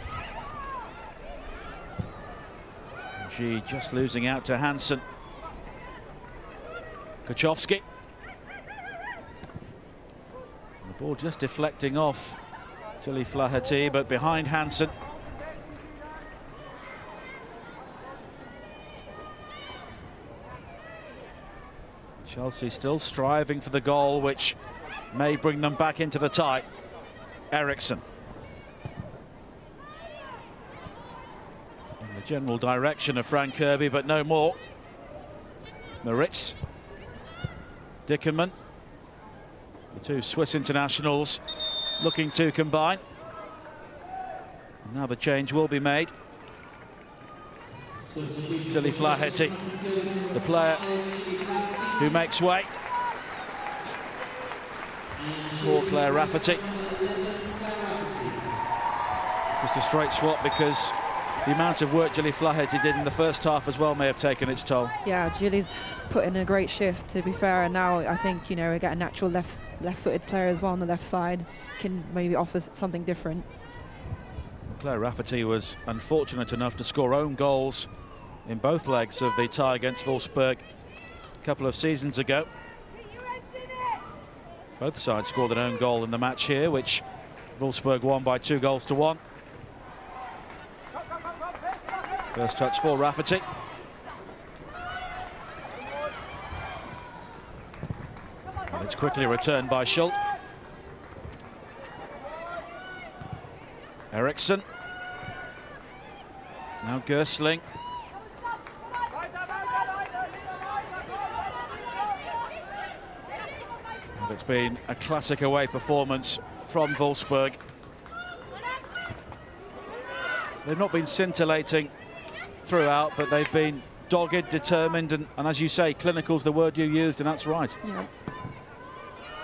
S3: G just losing out to Hansen. Kuchowski. The ball just deflecting off Gilly Flaherty, but behind Hansen. Chelsea still striving for the goal, which may bring them back into the tie. Eriksson. In the general direction of Frank Kirby, but no more. Moritz. Dickerman. The two Swiss internationals looking to combine. And now the change will be made. Gilly Flaherty, the player who makes way for Claire Rafferty. Just a straight swap, because the amount of work Gilly Flaherty did in the first half as well may have taken its toll.
S4: Yeah, Gilly's put in a great shift, to be fair, and now I think, you know, we get a natural left-footed player as well on the left side, can maybe offer something different.
S3: Claire Rafferty was unfortunate enough to score own goals in both legs of the tie against Wolfsburg a couple of seasons ago. Both sides scored an own goal in the match here, which Wolfsburg won by 2-1. First touch for Rafferty. And it's quickly returned by Schultz. Eriksson. Now Gersling. And it's been a classic away performance from Wolfsburg. They've not been scintillating throughout, but they've been dogged, determined, and as you say, clinical's the word you used, and that's right.
S4: Yeah.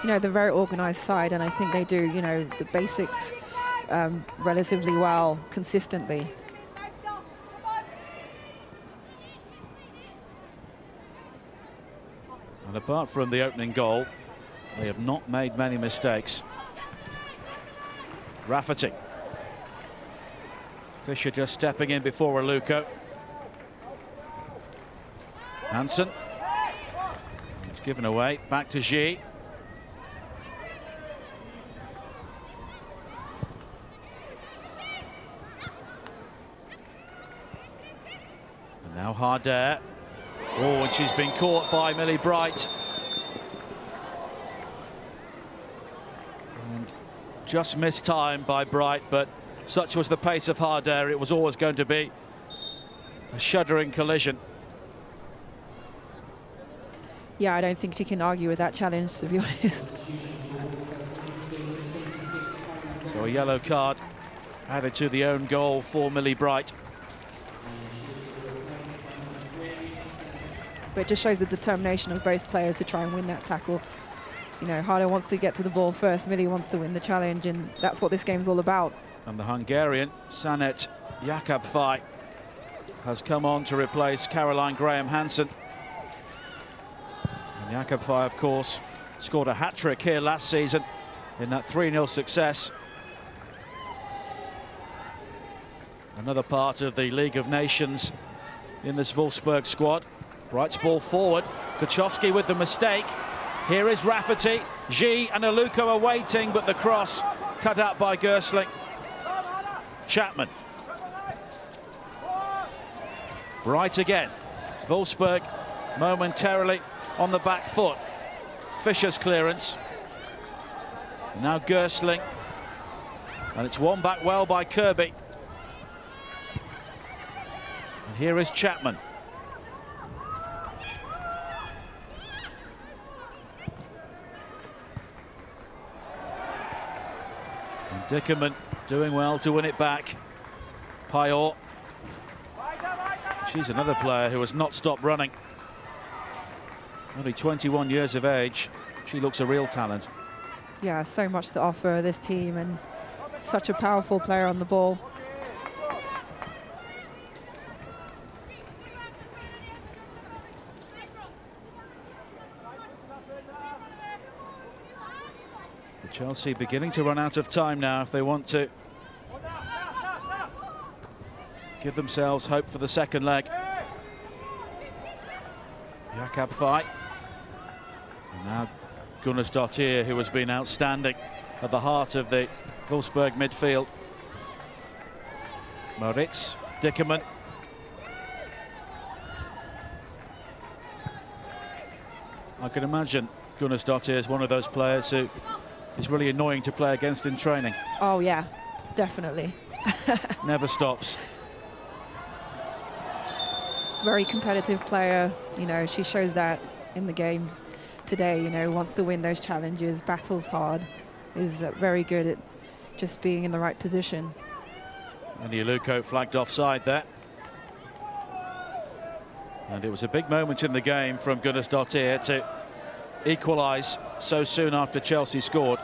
S4: You know, they're a very organised side, and I think they do, you know, the basics relatively well, consistently.
S3: And apart from the opening goal, they have not made many mistakes. Rafferty. Fischer just stepping in before Aluko. Hansen. It's given away. Back to G. And now Harder. Oh, and she's been caught by Millie Bright. And just missed time by Bright, but such was the pace of Harder, it was always going to be a shuddering collision.
S4: Yeah, I don't think she can argue with that challenge, to be honest.
S3: So a yellow card added to the own goal for Millie Bright.
S4: But it just shows the determination of both players to try and win that tackle. You know, Harder wants to get to the ball first, Millie wants to win the challenge, and that's what this game's all about.
S3: And the Hungarian, Sanet Jakabfaj, has come on to replace Caroline Graham-Hansen. And Jakabfaj, of course, scored a hat-trick here last season in that 3-0 success. Another part of the League of Nations in this Wolfsburg squad. Bright's ball forward. Kuchowski with the mistake. Here is Rafferty. G and Aluko are waiting, but the cross cut out by Gersling. Chapman. Bright again. Wolfsburg momentarily on the back foot. Fischer's clearance. Now Gersling. And it's won back well by Kirby. And here is Chapman. And Dickerman doing well to win it back. Payor. She's another player who has not stopped running. Only 21 years of age. She looks a real talent.
S4: Yeah, so much to offer this team, and such a powerful player on the ball.
S3: Chelsea beginning to run out of time now if they want to give themselves hope for the second leg. Jakabfaj. And now Gunnarsdottir, who has been outstanding at the heart of the Wolfsburg midfield. Moritz, Dickerman. I can imagine Gunnarsdottir is one of those players who is really annoying to play against in training.
S4: Oh yeah, definitely.
S3: Never stops.
S4: Very competitive player, you know, she shows that in the game today, you know, wants to win those challenges, battles hard, is very good at just being in the right position.
S3: And Aluko flagged offside there. And it was a big moment in the game from Gunnarsdottir to equalise so soon after Chelsea scored.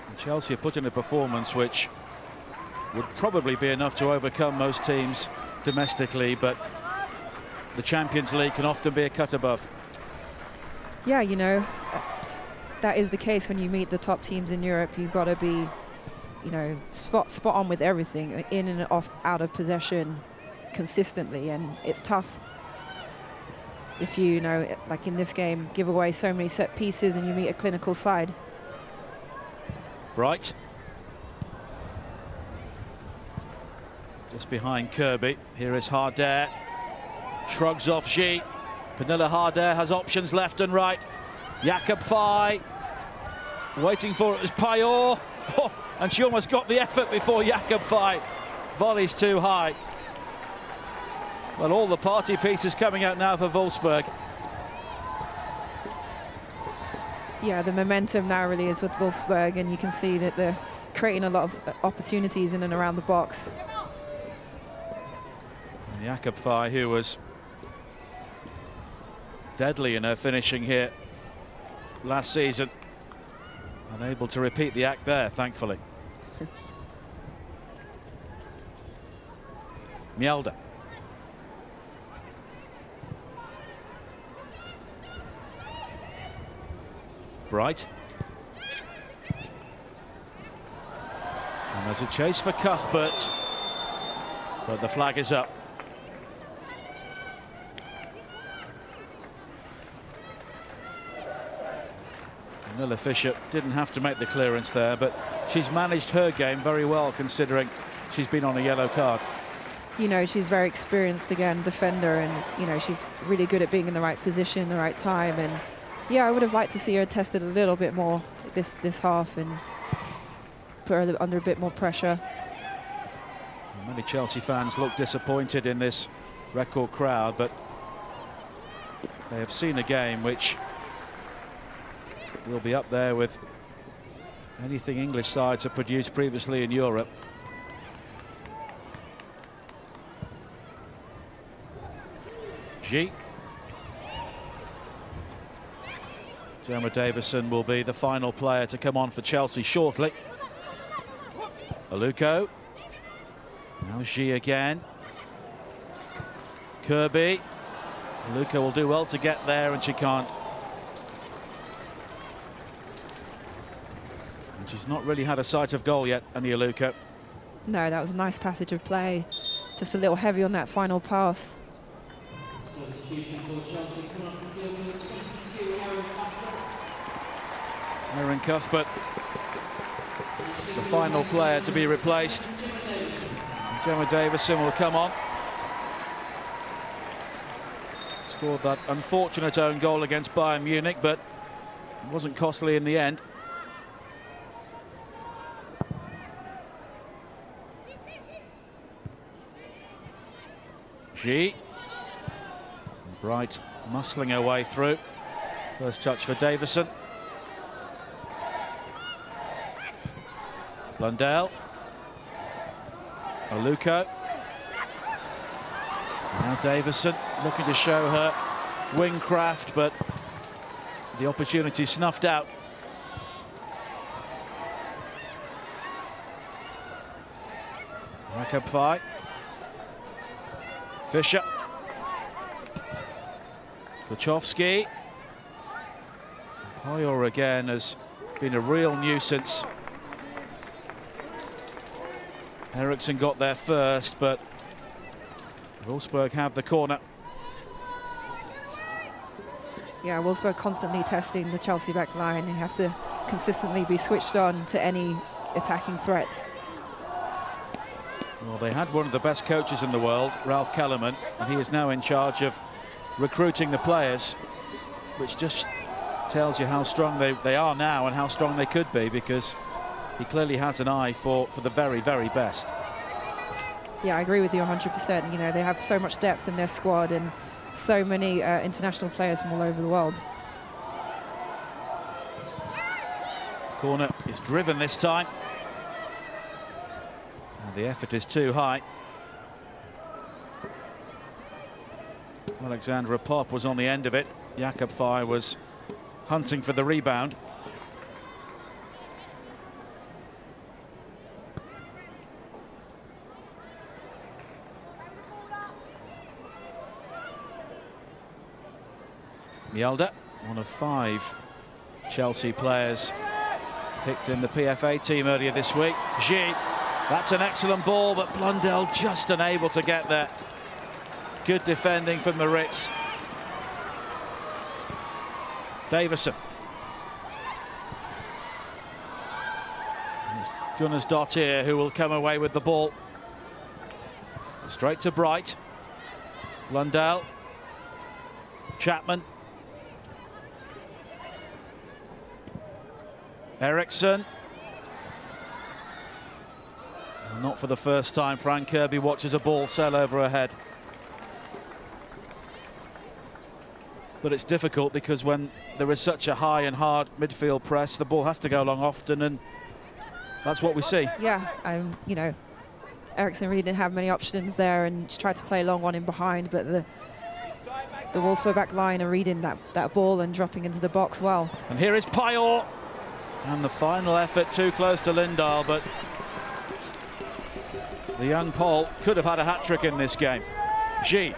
S3: And Chelsea have put in a performance which would probably be enough to overcome most teams domestically, but the Champions League can often be a cut above.
S4: Yeah, you know, that is the case when you meet the top teams in Europe. You've got to be, you know, spot on with everything, in and off, out of possession consistently, and it's tough if you know, like in this game, give away so many set pieces and you meet a clinical side.
S3: Bright. Just behind Kirby. Here is Harder. Shrugs off G. Pernilla Harder has options left and right. Jakob Fay. Waiting for it as Payor. Oh, and she almost got the effort before Jakob Fay. Volley's too high. Well, all the party pieces coming out now for Wolfsburg.
S4: Yeah, the momentum now really is with Wolfsburg, and you can see that they're creating a lot of opportunities in and around the box.
S3: And Jakob Fay, who was deadly in her finishing here last season, unable to repeat the act there, thankfully. Mjelde. Bright. And there's a chase for Cuthbert, but the flag is up. Nilla Fisher didn't have to make the clearance there, but she's managed her game very well considering she's been on a yellow card.
S4: You know, she's very experienced again, defender, and you know, she's really good at being in the right position, the right time, and yeah, I would have liked to see her tested a little bit more this half and put her under a bit more pressure.
S3: Many Chelsea fans look disappointed in this record crowd, but they have seen a game which will be up there with anything English sides have produced previously in Europe. G. Gemma Davison will be the final player to come on for Chelsea shortly. Aluko. Now G again. Kirby. Aluko will do well to get there, and she can't. And she's not really had a sight of goal yet, Annie Aluko.
S4: No, that was a nice passage of play. Just a little heavy on that final pass.
S3: Erin Cuthbert, the final player to be replaced. Gemma Davison will come on. Scored that unfortunate own goal against Bayern Munich, but it wasn't costly in the end. G. Bright muscling her way through. First touch for Davison. Blundell. Aluko. Now Davison looking to show her wing craft, but the opportunity snuffed out. Jakob Fay. Fisher. Kuchowski. Payor again has been a real nuisance. Eriksson got there first, but Wolfsburg have the corner.
S4: Yeah, Wolfsburg constantly testing the Chelsea back line. You have to consistently be switched on to any attacking threats.
S3: Well, they had one of the best coaches in the world, Ralph Kellerman, and he is now in charge of recruiting the players, which just tells you how strong they are now and how strong they could be, because he clearly has an eye for the very, very best.
S4: Yeah, I agree with you 100%. You know, they have so much depth in their squad and so many international players from all over the world.
S3: Corner is driven this time. And the effort is too high. Alexandra Popp was on the end of it. Jakob Fay was hunting for the rebound. Mjelde, one of 5 Chelsea players picked in the PFA team earlier this week. G, that's an excellent ball, but Blundell just unable to get there. Good defending from Moritz. Davison. Gunners Dottir, who will come away with the ball. Straight to Bright. Blundell. Chapman. Eriksson. Not for the first time, Fran Kirby watches a ball sail over her head. But it's difficult because when there is such a high and hard midfield press, the ball has to go long often, and that's what we see.
S4: Yeah, you know, Eriksson really didn't have many options there, and she tried to play a long one in behind, but the Wolfsburg back line are reading that ball and dropping into the box well.
S3: And here is Payor, and the final effort too close to Lindahl, but the young Pole could have had a hat-trick in this game. G.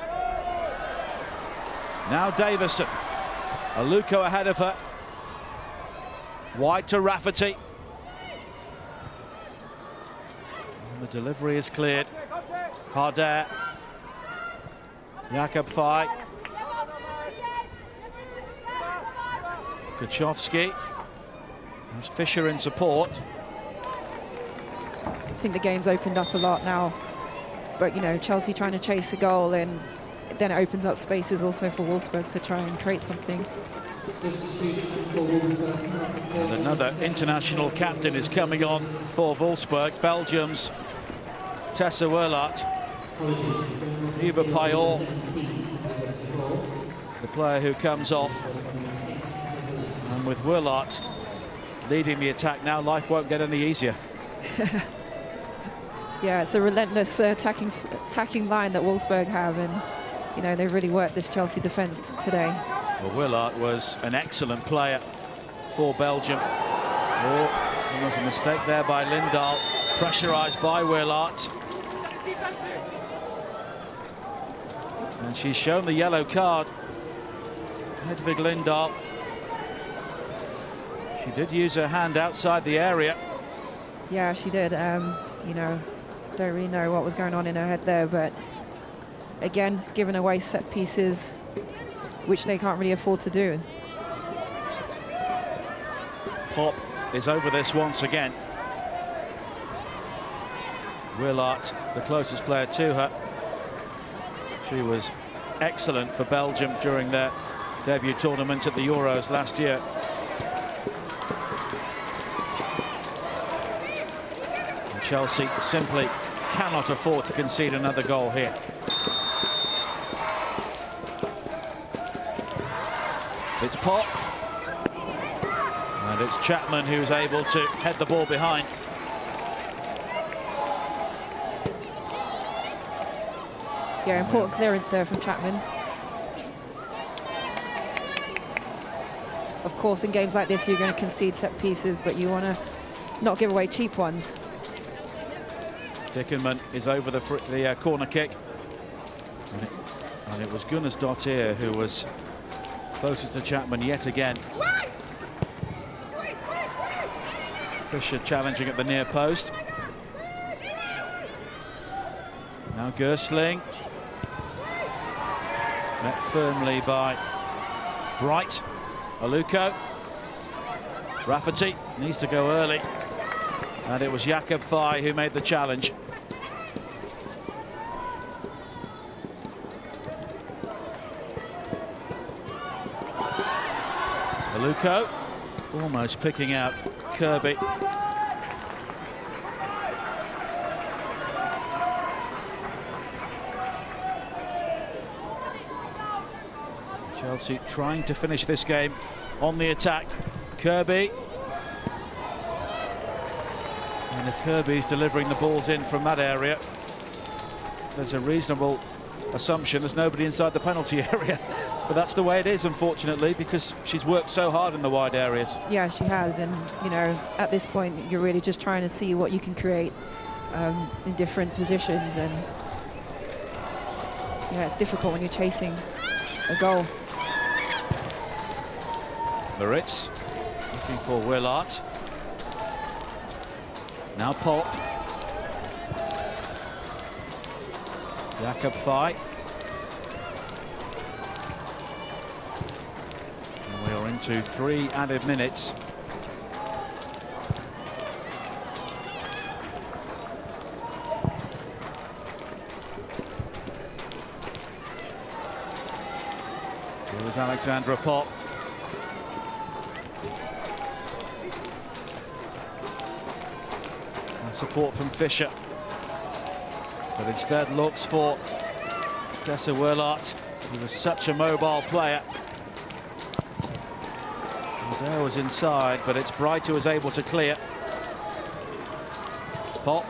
S3: Now Davison. Aluko ahead of her. Wide to Rafferty. And the delivery is cleared. Harder. Jakob Fay. Kuchowski. There's Fisher in support.
S4: I think the game's opened up a lot now, but you know, Chelsea trying to chase a goal, and then it opens up spaces also for Wolfsburg to try and create something.
S3: And another international captain is coming on for Wolfsburg, Belgium's Tessa Werlaert. Eva Payor, the player who comes off. And with Werlaert leading the attack now, life won't get any easier.
S4: Yeah, it's a relentless attacking line that Wolfsburg have, and you know, they really worked this Chelsea defence today.
S3: Well, Werlaert was an excellent player for Belgium. Oh, there was a mistake there by Lindahl, pressurised by Werlaert. And she's shown the yellow card. Hedvig Lindahl. She did use her hand outside the area.
S4: Yeah, she did. You know, don't really know what was going on in her head there, but again, giving away set pieces, which they can't really afford to do.
S3: Pop is over this once again. Werlaert, the closest player to her. She was excellent for Belgium during their debut tournament at the Euros last year. And Chelsea simply cannot afford to concede another goal here. It's Pop, and it's Chapman who's able to head the ball behind.
S4: Yeah, important clearance there from Chapman. Of course, in games like this, you're going to concede set pieces, but you want to not give away cheap ones.
S3: Dickenman is over the corner kick, and it was Gunners Dottir who was closest to Chapman yet again. Fisher challenging at the near post. Now Gersling. Met firmly by Bright. Aluko. Rafferty needs to go early. And it was Jakob Fay who made the challenge. Aluko almost picking out Kirby. Chelsea trying to finish this game on the attack. Kirby. And if Kirby's delivering the balls in from that area, there's a reasonable assumption there's nobody inside the penalty area. But that's the way it is, unfortunately, because she's worked so hard in the wide areas.
S4: Yeah, she has, and you know, at this point, you're really just trying to see what you can create in different positions, and yeah, it's difficult when you're chasing a goal.
S3: Moritz Looking for Willart. Now Pop. Jakob Fay. And we are into 3 added minutes. Here was Alexandra Pop. And support from Fisher. But instead looks for Tessa Willart. He was such a mobile player. There was inside, but it's Bright who was able to clear. Pop.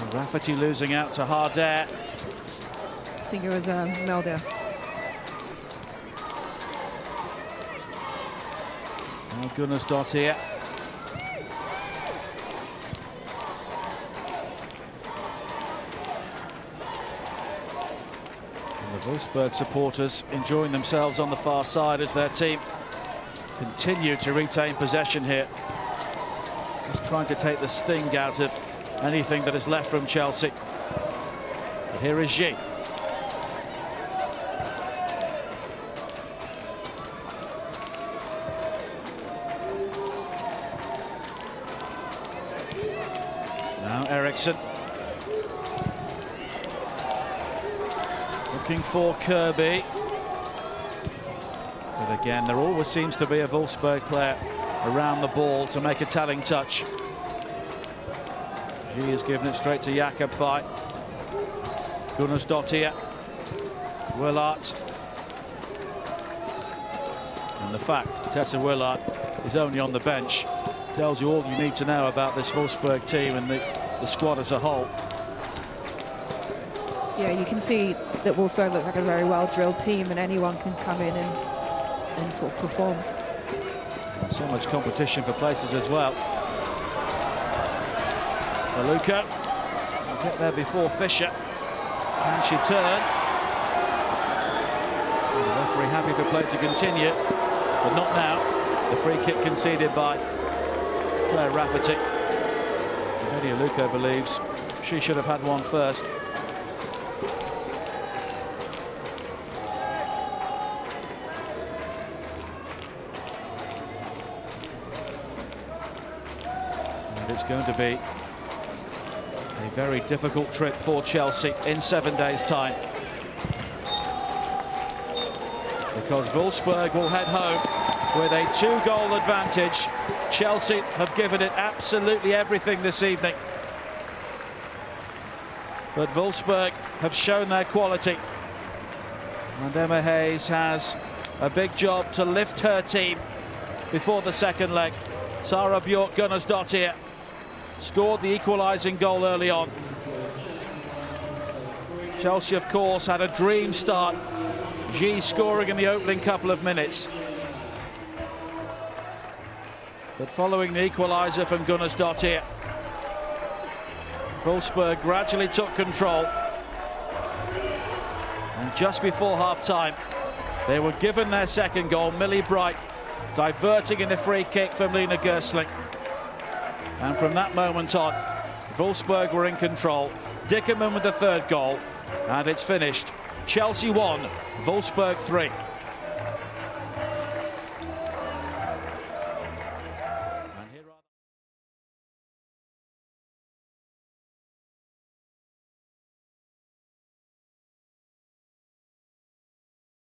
S3: And Rafferty losing out to Harder.
S4: I think it was Melder.
S3: Now Gunnarsdottir. The Wolfsburg supporters enjoying themselves on the far side as their team continue to retain possession here. Just trying to take the sting out of anything that is left from Chelsea. But here is G. Now Eriksson. Looking for Kirby. But again, there always seems to be a Wolfsburg player around the ball to make a telling touch. She has given it straight to Jakob Fay. Gunnarsdottir. Willart. And the fact Tessa Willart is only on the bench tells you all you need to know about this Wolfsburg team and the squad as a whole.
S4: Yeah, you can see that Wolfsburg look like a very well-drilled team, and anyone can come in and sort of perform.
S3: And so much competition for places as well. Maluka will get there before Fisher. Can she turn? And the referee happy for play to continue, but not now. The free kick conceded by Claire Rafferty. Eddie Aluko believes she should have had one first. It's going to be a very difficult trip for Chelsea in 7 days' time, because Wolfsburg will head home with a 2-goal advantage. Chelsea have given it absolutely everything this evening, but Wolfsburg have shown their quality, and Emma Hayes has a big job to lift her team before the second leg. Sara Björk Gunnarsdottir scored the equalising goal early on. Chelsea, of course, had a dream start. G scoring in the opening couple of minutes. But following the equaliser from Gunnarsdottir, Wolfsburg gradually took control. And just before half-time, they were given their second goal, Millie Bright diverting in a free kick from Lena Gersling. And from that moment on, Wolfsburg were in control. Dickerman with the third goal, and it's finished. Chelsea 1, Wolfsburg 3.